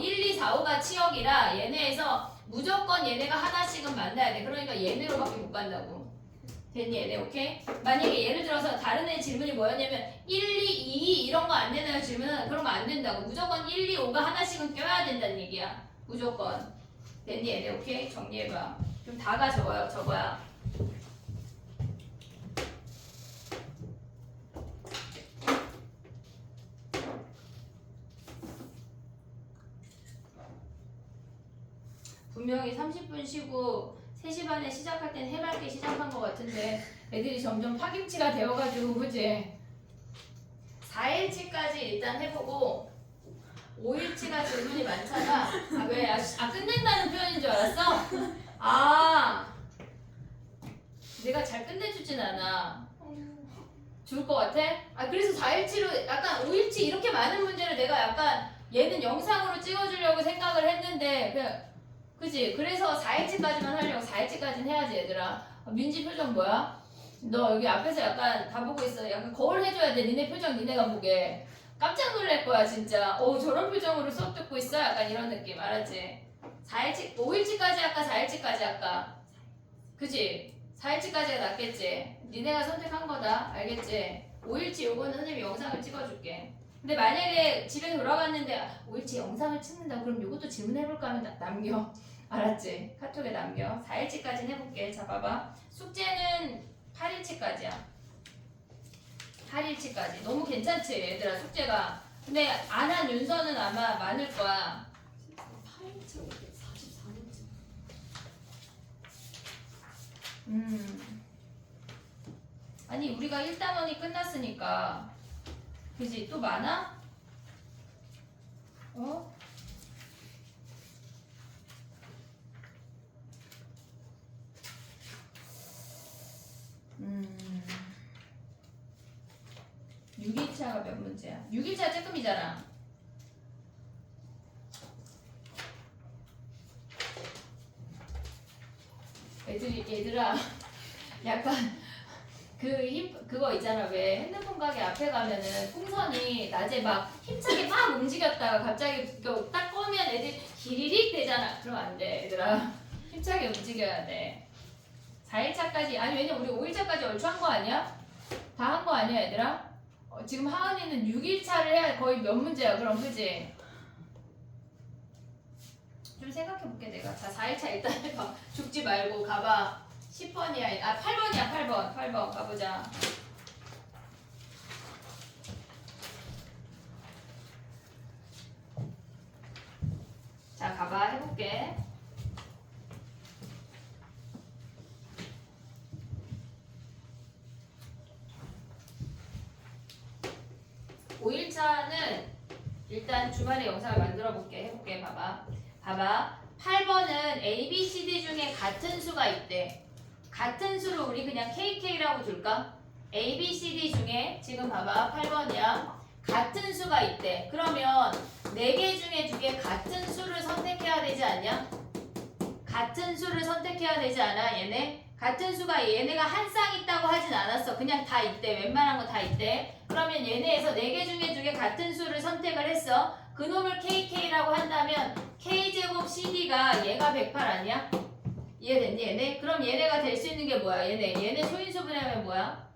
1, 2, 4, 5가 치역이라 얘네에서 무조건 얘네가 하나씩은 만나야 돼. 그러니까 얘네로밖에 못 간다고. 됐니 얘네? 오케이? 만약에 예를 들어서 다른 애 질문이 뭐였냐면 1, 2, 2 이런 거 안 되나요? 질문은 그런 거 안 된다고. 무조건 1, 2, 5가 하나씩은 껴야 된다는 얘기야. 무조건. 됐니 얘네? 오케이? 정리해봐. 그럼 다가 저거야. 분명히 30분 쉬고 3시 반에 시작할 땐 해맑게 시작한 것 같은데 애들이 점점 파김치가 되어가지고 그지? 4일치까지 일단 해보고 5일치가 질문이 많잖아. 왜? 끝낸다는 표현인 줄 알았어? 내가 잘 끝내주진 않아. 좋을 것 같아? 그래서 4일치로 약간 5일치 이렇게 많은 문제를 내가 약간 얘는 영상으로 찍어주려고 생각을 했는데 그냥 그치? 그래서 4일치까지만 하려고 4일치까지는 해야지 얘들아. 민지 표정 뭐야? 너 여기 앞에서 약간 다 보고 있어. 약간 거울 해줘야 돼. 니네 표정 니네가 보게. 깜짝 놀랄 거야 진짜. 저런 표정으로 수업 듣고 있어? 약간 이런 느낌 알았지? 4일치, 5일치까지 할까 4일치까지 할까? 그치? 4일치까지가 낫겠지? 니네가 선택한 거다. 알겠지? 5일치 요거는 선생님이 영상을 찍어줄게. 근데 만약에 집에 돌아갔는데 5일치 영상을 찍는다 그럼 요것도 질문해볼까 하면 남겨. 알았지? 카톡에 남겨. 4일치까지는 해볼게. 자 봐봐. 숙제는 8일치까지야. 8일치까지. 너무 괜찮지 얘들아 숙제가. 근데 안 한 윤서는 아마 많을 거야. 8인치 544문제. 아니 우리가 1단원이 끝났으니까 그지? 또 많아? 어? 음. 6일차가 몇 문제야? 6일차 조금이잖아. 얘들아 약간 그거 있잖아. 왜 핸드폰 가게 앞에 가면은 풍선이 낮에 막 힘차게 막 움직였다가 갑자기 이거 딱 꺼면 애들 기리릭 되잖아. 그러면 안 돼 얘들아. 힘차게 움직여야 돼. 4일차까지 아니 왜냐면 우리 5일차까지 얼추 한 거 아니야? 다 한 거 아니야 얘들아? 지금 하은이는 6일차를 해야 거의 몇 문제야 그럼 그지? 좀 생각해볼게 내가. 자 4일차 일단 해봐. 죽지 말고 가봐. 10번이야. 아 8번이야 8번 가보자. 자 가봐 해볼게. (5일차는) 일단 주말에 영상을 만들어 볼게. 해볼게. 봐봐 8번은 A, B, C, D 중에 같은 수가 있대. 같은 수를 우리 그냥 KK라고 둘까? A, B, C, D 중에 지금 봐봐 8번이야. 같은 수가 있대. 그러면 4개 중에 2개 같은 수를 선택해야 되지 않냐? 같은 수를 선택해야 되지 않아 얘네? 같은 수가 얘네가 한 쌍 있다고 하진 않았어. 그냥 다 있대. 웬만한 거 다 있대. 그러면 얘네에서 4개 중에 2개 같은 수를 선택을 했어. 그놈을 KK라고 한다면 K제곱 CD가 얘가 108 아니야? 이해됐니 얘네? 그럼 얘네가 될 수 있는 게 뭐야? 얘네 소인수분해하면 뭐야?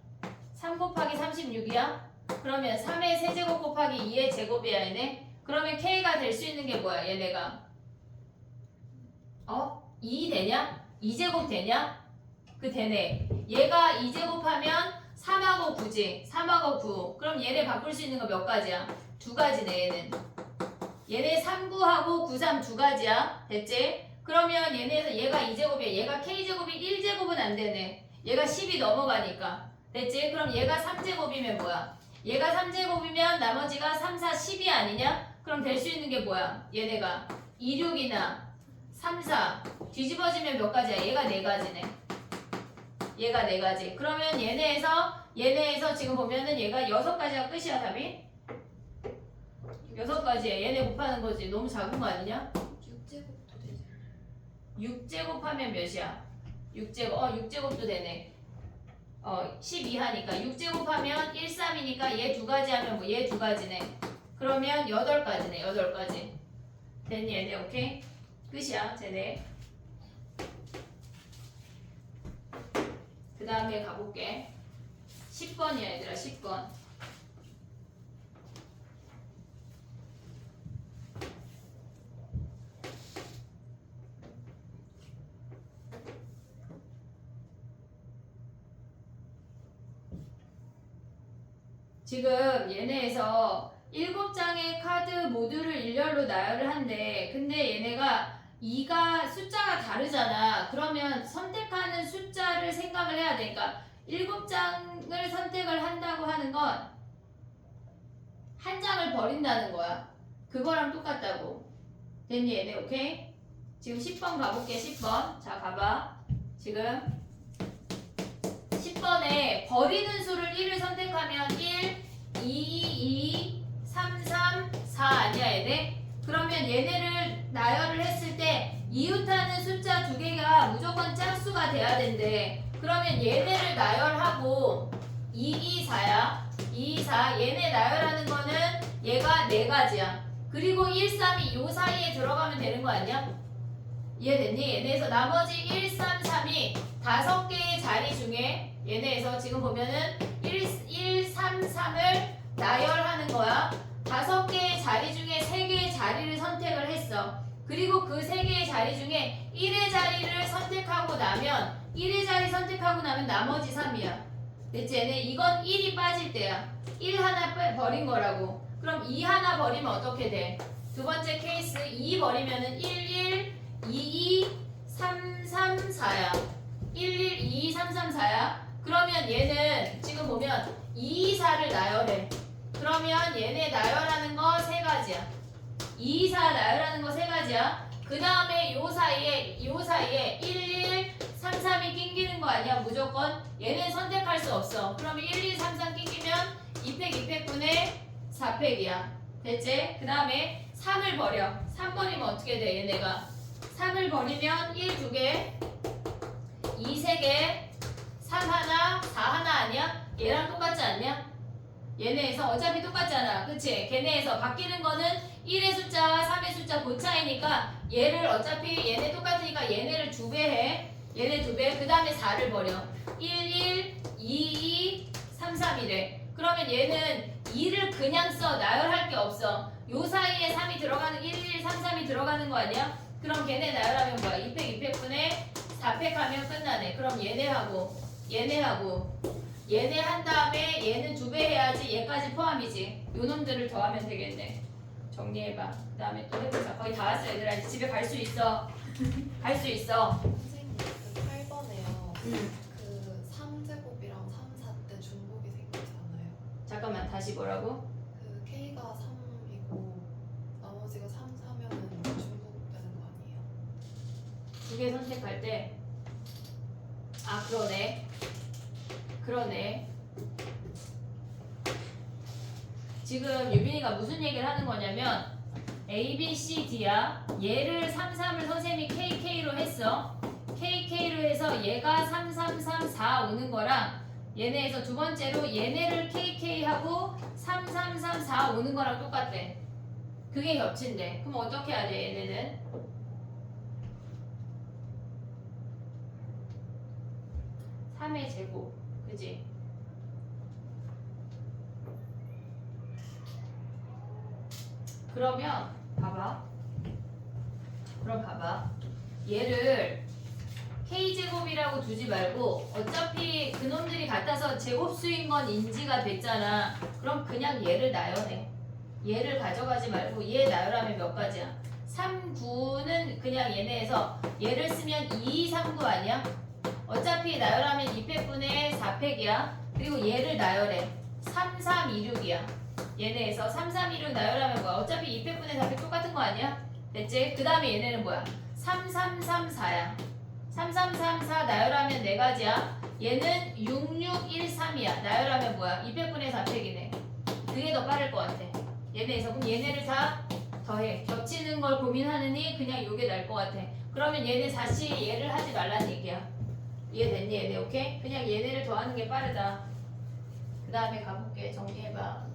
3 곱하기 36이야? 그러면 3의 세제곱 곱하기 2의 제곱이야 얘네? 그러면 K가 될 수 있는 게 뭐야 얘네가? 2 되냐? 2제곱 되냐? 그 되네. 얘가 2제곱하면 3하고 9지. 3하고 9. 그럼 얘네 바꿀 수 있는 거 몇 가지야? 2가지네 얘는. 얘네 3, 9하고 9, 3 2가지야. 됐지? 그러면 얘가 2제곱이야. 얘가 K제곱이 1제곱은 안 되네. 얘가 10이 넘어가니까. 됐지? 그럼 얘가 3제곱이면 뭐야? 얘가 3제곱이면 나머지가 3, 4, 10이 아니냐? 그럼 될 수 있는 게 뭐야? 얘네가 2, 6이나 3, 4 뒤집어지면 몇 가지야? 얘가 4가지네. 얘가 4가지. 그러면 얘네에서 지금 보면은 얘가 6가지가 끝이야 답이? 6가지야. 얘네 곱하는 거지. 너무 작은 거 아니냐? 6제곱도 되잖아. 6제곱 하면 몇이야? 6제곱. 6제곱도 되네. 12 하니까 6제곱 하면 1, 3이니까 얘 2가지 하면 뭐 얘 2가지네. 그러면 8가지네. 8가지. 됐니 얘네? 오케이? 끝이야. 쟤네. 그 다음에 가볼게. 10번이야 얘들아. 10번. 지금 얘네에서 7장의 카드 모두를 일렬로 나열을 한대. 근데 얘네가 2가 숫자가 다르잖아. 그러면 선택하는 숫자를 생각을 해야 되니까 7장을 선택을 한다고 하는 건 한 장을 버린다는 거야. 그거랑 똑같다고. 됐니 얘네? 오케이? 지금 10번 가볼게. 10번. 자 가봐. 지금 10번에 버리는 수를 1을 선택하면 1, 2, 2, 3, 3, 4 아니야 얘네? 그러면 얘네를 나열을 했을 때 이웃하는 숫자 2개가 무조건 짝수가 돼야 된대. 그러면 얘네를 나열하고 2, 2, 4야. 2, 2, 4 얘네 나열하는 거는 얘가 4가지야. 그리고 1, 3이 요 사이에 들어가면 되는 거 아니야? 이해됐니? 얘네에서 나머지 1, 3, 3이 5개의 자리 중에 얘네에서 지금 보면은 1, 3, 3을 나열하는 거야. 5개의 자리 중에 3개의 자리를 선택을 했어. 그리고 그 3개의 자리 중에 1의 자리를 선택하고 나면 1의 자리 선택하고 나면 나머지 3이야. 됐지? 얘네 이건 1이 빠질 때야. 1 하나 버린 거라고. 그럼 2 하나 버리면 어떻게 돼? 두 번째 케이스 2 버리면은 1, 2, 3, 3, 4야. 1, 2, 3, 3, 4야. 그러면 얘는 지금 보면 2, 4를 나열해. 그러면 얘네 나열하는 거 3가지야. 2, 4 나열하는 거 3가지야. 그 다음에 요 사이에 1, 3, 3이 낑기는 거 아니야? 무조건 얘는 선택할 수 없어. 그러면 1, 2, 3, 3 낑기면 2팩 2팩분의 4팩이야. 됐지? 그 다음에 3을 버려. 3 버리면 어떻게 돼? 얘네가 3을 버리면 1, 2개, 2, 3개, 3 하나, 4 하나 아니야? 얘랑 똑같지 않냐? 얘네에서 어차피 똑같잖아. 그치? 걔네에서 바뀌는 거는 1의 숫자와 3의 숫자 그 차이니까 얘를 어차피 얘네 똑같으니까 얘네를 2배 해. 얘네 2배. 그 다음에 4를 버려. 1, 2, 3, 3이래. 그러면 얘는 2를 그냥 써. 나열할 게 없어. 요 사이에 3이 들어가는 1, 3, 3이 들어가는 거 아니야? 그럼 걔네 나열하면 뭐야? 2팩, 2팩분의 4팩 하면 끝나네. 그럼 얘네하고 얘네 한 다음에 얘는 2배 해야지. 얘까지 포함이지. 요 놈들을 더하면 되겠네. 정리해봐. 그 다음에 또 해보자. 거의 다 왔어 얘들아. 이제 집에 갈 수 있어. 갈 수 있어. 선생님 그 8번에요. 그 3제곱이랑 3, 4때 중복이 생기잖아요. 잠깐만 다시 뭐라고? 그 K가 3이고 나머지가 3, 4면은 중복되는 거 아니에요? 2개 선택할 때 아 그러네. 지금 유빈이가 무슨 얘기를 하는 거냐면 A, B, C, D야. 얘를 3, 3을 선생님이 KK로 했어. KK로 해서 얘가 3, 3, 3, 4 오는 거랑 얘네에서 두 번째로 얘네를 KK하고 3, 3, 3, 4 오는 거랑 똑같대. 그게 겹친대. 그럼 어떻게 해야 돼 얘네는? 3의 제곱. 그지? 그러면 봐봐. 얘를 K제곱이라고 두지 말고 어차피 그놈들이 같아서 제곱수인 건 인지가 됐잖아. 그럼 그냥 얘를 나열해. 얘를 가져가지 말고 얘 나열하면 몇 가지야? 3, 9는 그냥 얘네에서 얘를 쓰면 2, 3, 9 아니야? 어차피 나열하면 2팩분의 4팩이야. 그리고 얘를 나열해. 3, 3, 2, 6이야. 얘네에서 3, 3, 2, 6 나열하면 뭐야? 어차피 2팩분의 4팩 똑같은 거 아니야? 됐지? 그 다음에 얘네는 뭐야? 3, 3, 3, 4야. 3, 3, 3, 4 나열하면 4가지야. 얘는 6, 6, 1, 3이야. 나열하면 뭐야? 2팩분의 4팩이네. 그게 더 빠를 것 같아. 얘네에서. 그럼 얘네를 다 더해. 겹치는 걸 고민하느니 그냥 요게 나을 것 같아. 그러면 얘네 다시 얘를 하지 말라는 얘기야. 이해됐니 얘네? 오케이? 그냥 얘네를 더하는 게 빠르다. 그 다음에 가볼게. 정리해봐.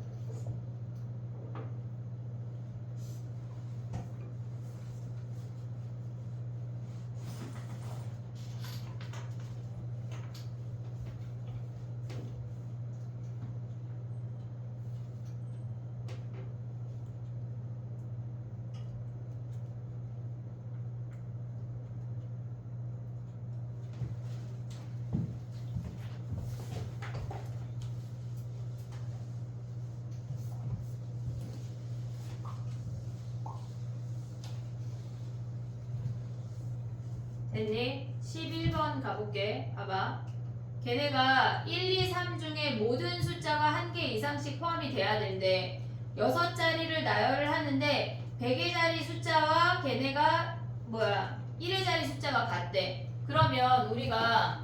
됐니? 11번 가볼게. 봐봐. 걔네가 1, 2, 3 중에 모든 숫자가 한 개 이상씩 포함이 돼야 된대. 6자리를 나열을 하는데 100의 자리 숫자와 걔네가 1의 자리 숫자가 같대. 그러면 우리가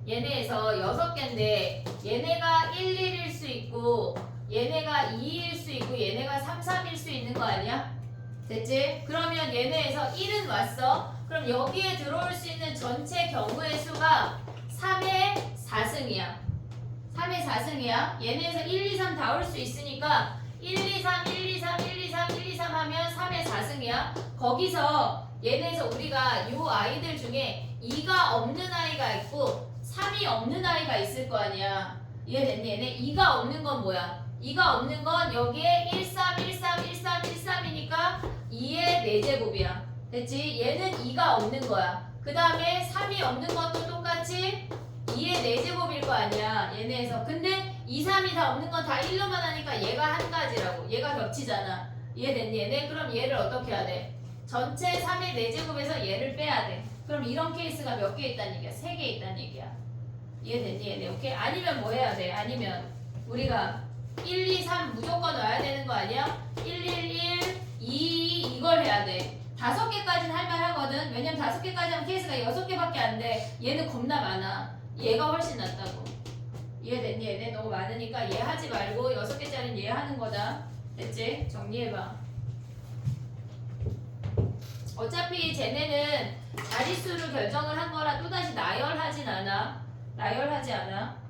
얘네에서 6개인데 얘네가 1, 1일 수 있고 얘네가 2일 수 있고 얘네가 3, 3일 수 있는 거 아니야? 됐지? 그러면 얘네에서 1은 왔어. 그럼 여기에 들어올 수 있는 전체 경우의 수가 3의 4승이야. 3의 4승이야. 얘네에서 1, 2, 3 다 올 수 있으니까 1, 2, 3, 1, 2, 3, 1, 2, 3, 1, 2, 3 하면 3의 4승이야. 아니야? 거기서 얘네에서 우리가 요 아이들 중에 2가 없는 아이가 있고 3이 없는 아이가 있을 거 아니야. 이해됐니? 얘네 2가 없는 건 뭐야? 2가 없는 건 여기에 1, 3, 1, 3, 1, 3, 1, 3이니까 2의 4제곱이야. 됐지? 얘는 2가 없는 거야. 그 다음에 3이 없는 것도 똑같이 2의 4제곱일 거 아니야. 얘네에서. 근데 2, 3이 다 없는 건 다 1로만 하니까 얘가 한 가지라고. 얘가 겹치잖아. 이해됐니? 얘네? 그럼 얘를 어떻게 해야 돼? 전체 3의 4제곱에서 얘를 빼야 돼. 그럼 이런 케이스가 몇 개 있다는 얘기야? 3개 있다는 얘기야. 이해됐니? 얘네? 오케이? 아니면 뭐 해야 돼? 아니면 우리가 1, 2, 3 무조건 넣어야 되는 거 아니야? 1, 1, 1, 2 이걸 해야 돼. 5개까지는 할만하거든. 왜냐면 5개까지 하면 케이스가 6개밖에 안 돼. 얘는 겁나 많아. 얘가 훨씬 낫다고. 이해됐니? 얘네 너무 많으니까 얘 하지 말고 6개짜리는 얘 하는 거다. 됐지? 정리해봐. 어차피 쟤네는 자릿수를 결정을 한 거라 또다시 나열하진 않아. 나열하지 않아.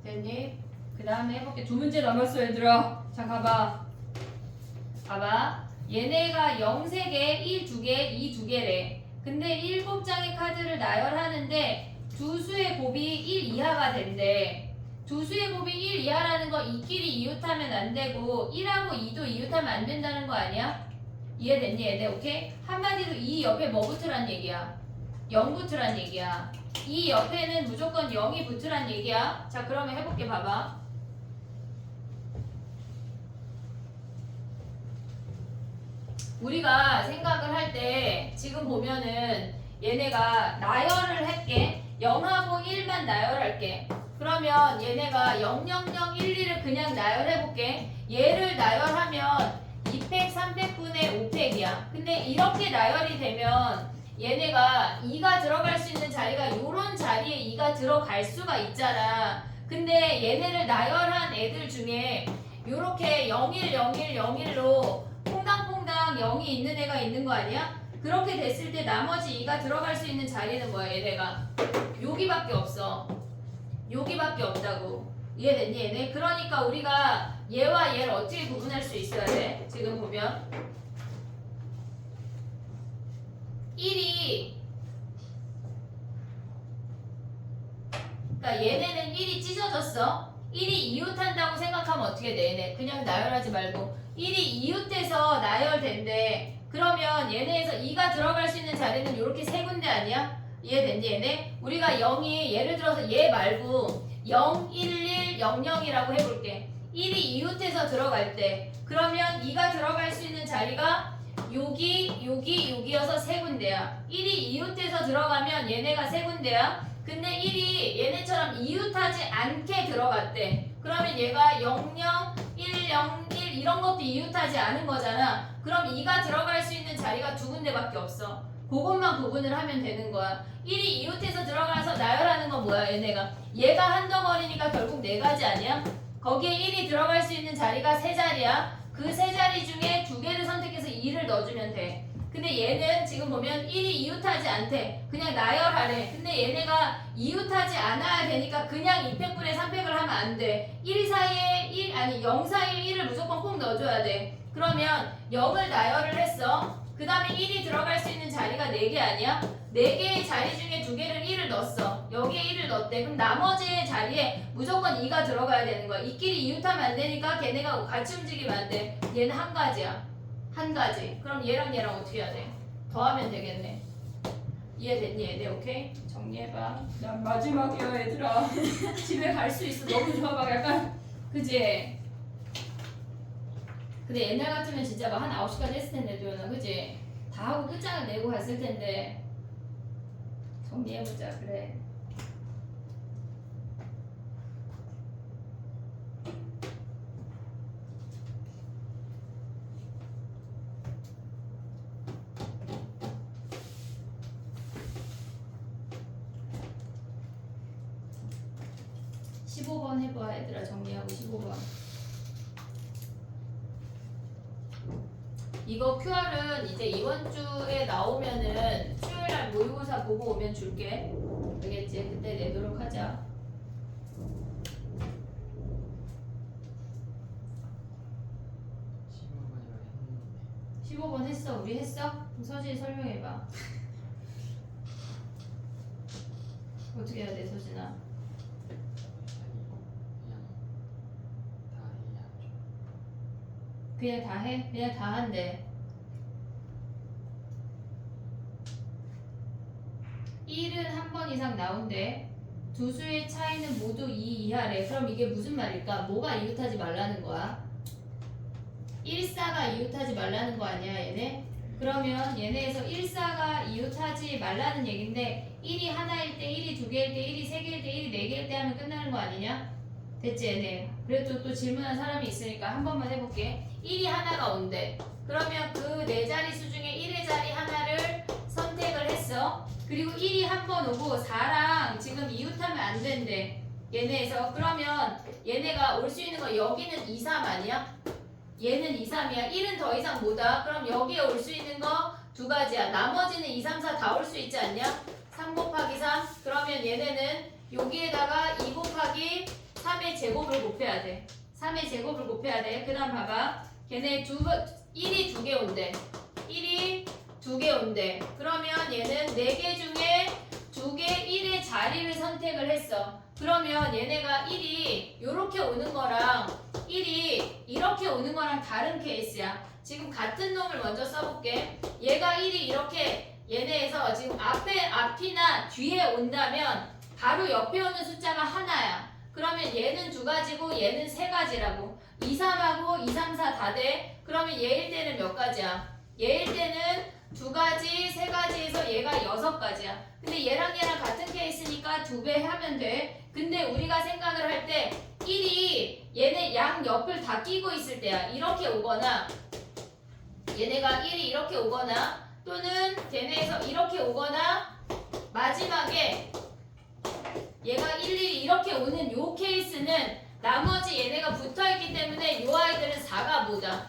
됐니? 그 다음에 해볼게. 2문제 남았어 얘들아. 자 가봐. 봐봐. 얘네가 0 3개, 1 2개, 2 2개래. 근데 7장의 카드를 나열하는데 두 수의 곱이 1 이하가 된대. 두 수의 곱이 1 이하라는 거 이끼리 이웃하면 안 되고 1하고 2도 이웃하면 안 된다는 거 아니야? 이해됐니 얘네? 오케이? 한마디로 이 옆에 뭐 붙으란 얘기야? 0 붙으란 얘기야. 이 옆에는 무조건 0이 붙으란 얘기야. 자 그러면 해볼게. 봐봐. 우리가 생각을 할 때 지금 보면은 얘네가 나열을 할게. 0하고 1만 나열할게. 그러면 얘네가 0, 0, 0, 1, 2를 그냥 나열해볼게. 얘를 나열하면 2팩, 3팩분의 5팩이야. 근데 이렇게 나열이 되면 얘네가 2가 들어갈 수 있는 자리가 요런 자리에 2가 들어갈 수가 있잖아. 근데 얘네를 나열한 애들 중에 요렇게 01, 01, 01로 퐁당퐁당 0이 있는 애가 있는 거 아니야? 그렇게 됐을 때 나머지 2가 들어갈 수 있는 자리는 뭐야 얘네가? 여기밖에 없어. 여기밖에 없다고. 이해됐니 얘네? 그러니까 우리가 얘와 얘를 어떻게 구분할 수 있어야 돼? 지금 보면 1이 그러니까 얘네는 1이 찢어졌어. 1이 이웃한다고 생각하면 어떻게 돼? 얘네 그냥 나열하지 말고 1이 이웃돼서 나열된대. 그러면 얘네에서 2가 들어갈 수 있는 자리는 이렇게 세 군데 아니야? 이해됐니 얘네? 우리가 0이 예를 들어서 얘 말고 0, 1, 1, 0, 0이라고 해볼게. 1이 이웃해서 들어갈 때 그러면 2가 들어갈 수 있는 자리가 여기여서 세 군데야. 1이 이웃해서 들어가면 얘네가 세 군데야. 근데 1이 얘네처럼 이웃하지 않게 들어갔대. 그러면 얘가 0, 0, 1, 0, 1 이런 것도 이웃하지 않은 거잖아. 그럼 2가 들어갈 수 있는 자리가 두 군데밖에 없어. 그것만 구분을 하면 되는 거야. 1이 이웃해서 들어가서 나열하는 건 뭐야 얘네가? 얘가 한 덩어리니까 결국 네 가지 아니야? 거기에 1이 들어갈 수 있는 자리가 세 자리야. 그 세 자리 중에 두 개를 선택해서 2를 넣어주면 돼. 근데 얘는 지금 보면 1이 이웃하지 않대. 그냥 나열하래. 근데 얘네가 이웃하지 않아야 되니까 그냥 2팩분의 3팩을 하면 안 돼. 1 사이에 0 사이에 1을 무조건 꼭 넣어줘야 돼. 그러면 0을 나열을 했어. 그 다음에 1이 들어갈 수 있는 자리가 4개 아니야? 4개의 자리 중에 2개를 1을 넣었어. 여기에 1을 넣었대. 그럼 나머지 자리에 무조건 2가 들어가야 되는 거야. 이끼리 이웃하면 안 되니까 걔네가 같이 움직이면 안 돼. 얘는 한 가지야. 한 가지. 그럼 얘랑 얘랑 어떻게 해야 돼? 더하면 되겠네. 이해됐니 얘네? 오케이? 정리해봐. 난 마지막이야 얘들아. 집에 갈 수 있어. 너무 좋아. 막 약간 그지? 근데 옛날 같으면 진짜 막 한 9시까지 했을 텐데 도연아 그지? 다 하고 끝장을 내고 갔을 텐데. 정리해보자. 그래. (15번) 해봐 얘들아. 정리하고 15번. 이거 QR은 이제 이번 주에 나오면은 수요일날 모의고사 보고 오면 줄게. 알겠지? 그때 내도록 하자. 15번 했어? 우리 했어? 그럼 서진이 설명해봐. 어떻게 해야 돼 서진아? 그냥 다 해? 그냥 다 한대. 1은 한 번 이상 나온대. 두 수의 차이는 모두 2 이하래. 그럼 이게 무슨 말일까? 뭐가 이웃하지 말라는 거야? 1사가 이웃하지 말라는 거 아니야 얘네? 그러면 얘네에서 1사가 이웃하지 말라는 얘긴데 1이 하나일 때, 1이 두 개일 때, 1이 세 개일 때, 1이 네 개일 때 하면 끝나는 거 아니냐? 됐지 얘네? 그래도 또 질문한 사람이 있으니까 한 번만 해볼게. 1이 하나가 온대. 그러면 그 네 자릿수 중에 1의 자리 하나를 선택을 했어. 그리고 1이 한 번 오고 4랑 지금 이웃하면 안 된대. 얘네에서. 그러면 얘네가 올 수 있는 거 여기는 2, 3 아니야? 얘는 2, 3이야. 1은 더 이상 뭐다? 그럼 여기에 올 수 있는 거 두 가지야. 나머지는 2, 3, 4 다 올 수 있지 않냐? 3 곱하기 3. 그러면 얘네는 여기에다가 2 곱하기 3의 제곱을 곱해야 돼. 3의 제곱을 곱해야 돼. 그 다음 봐봐. 걔네 1이 두 개 온대. 1이 두 개 온대. 그러면 얘는 4개 중에 2개 1의 자리를 선택을 했어. 그러면 얘네가 1이 이렇게 오는 거랑 1이 이렇게 오는 거랑 다른 케이스야. 지금 같은 놈을 먼저 써볼게. 얘가 1이 이렇게 얘네에서 지금 앞이나 뒤에 온다면 바로 옆에 오는 숫자가 하나야. 그러면 얘는 두 가지고 얘는 세 가지라고. 2, 3하고 2, 3, 4 다 돼. 그러면 얘일 때는 몇 가지야? 얘일 때는 두 가지, 세 가지에서 얘가 6가지야. 근데 얘랑 같은 케이스니까 2배 하면 돼. 근데 우리가 생각을 할 때 1이 얘네 양 옆을 다 끼고 있을 때야. 이렇게 오거나 얘네가 1이 이렇게 오거나 또는 걔네에서 이렇게 오거나 마지막에 얘가 1이 이렇게 오는 요 케이스는 나머지 얘네가 붙어있기 때문에 요 아이들은 4가 뭐다?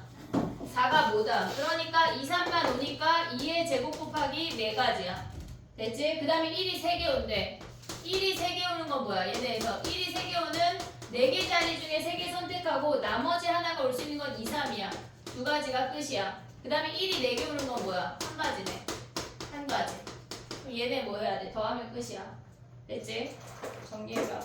4가 뭐다? 그러니까 2, 3만 오니까 2의 제곱 곱하기 4가지야. 됐지? 그 다음에 1이 3개 온대. 1이 3개 오는 건 뭐야? 얘네에서 1이 3개 오는 4개 자리 중에 3개 선택하고 나머지 하나가 올 수 있는 건 2, 3이야. 두 가지가 끝이야. 그 다음에 1이 4개 오는 건 뭐야? 한 가지네. 한 가지. 그럼 얘네 뭐 해야 돼? 더하면 끝이야. 됐지? 정리해봐.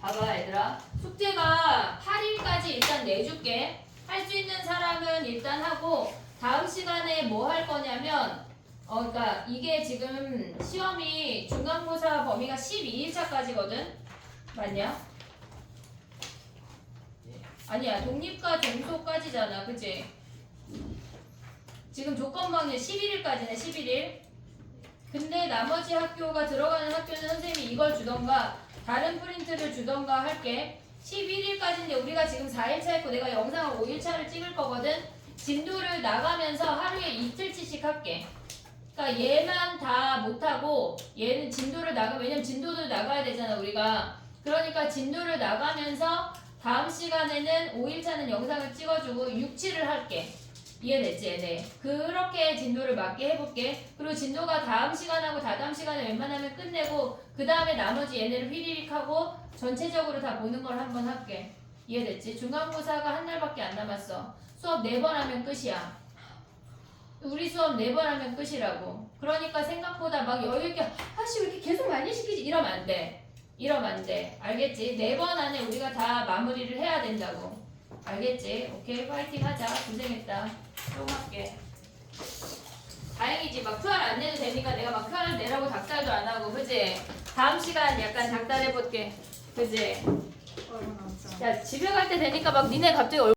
봐봐 얘들아. 숙제가 8일까지 일단 내줄게. 할 수 있는 사람은 일단 하고 다음 시간에 뭐 할 거냐면 그러니까 이게 지금 시험이 중간고사 범위가 12일차까지거든? 맞냐? 아니야. 독립과 종소까지잖아. 그치? 지금 조건방에 11일까지네. 11일. 근데 나머지 학교가 들어가는 학교는 선생님이 이걸 주던가 다른 프린트를 주던가 할게. 11일까지인데 우리가 지금 4일차 했고 내가 영상을 5일차를 찍을 거거든. 진도를 나가면서 하루에 이틀치씩 할게. 그러니까 얘만 다 못하고 얘는 진도를 나가. 왜냐면 진도도 나가야 되잖아 우리가. 그러니까 진도를 나가면서 다음 시간에는 5일차는 영상을 찍어주고 6, 7을 할게. 이해됐지 얘네? 그렇게 진도를 맞게 해볼게. 그리고 진도가 다음 시간하고 다다음 시간에 웬만하면 끝내고 그 다음에 나머지 얘네를 휘리릭 하고 전체적으로 다 보는 걸 한번 할게. 이해됐지? 중간고사가 한 달밖에 안 남았어. 수업 4번 하면 끝이야. 우리 수업 4번 하면 끝이라고. 그러니까 생각보다 막 여유있게 아씨 왜 이렇게 계속 많이 시키지? 이러면 안 돼. 이러면 안 돼. 알겠지? 4번 안에 우리가 다 마무리를 해야 된다고. 알겠지? 오케이 파이팅 하자. 고생했다. 또 할게. 다행이지. 막 QR 안 내도 되니까 내가 막 QR 내라고 닥달도 안 하고, 그지? 다음 시간 약간 닥달해볼게. 그지? 얼마 남았어? 야 집에 갈 때 되니까 막 니네 갑자기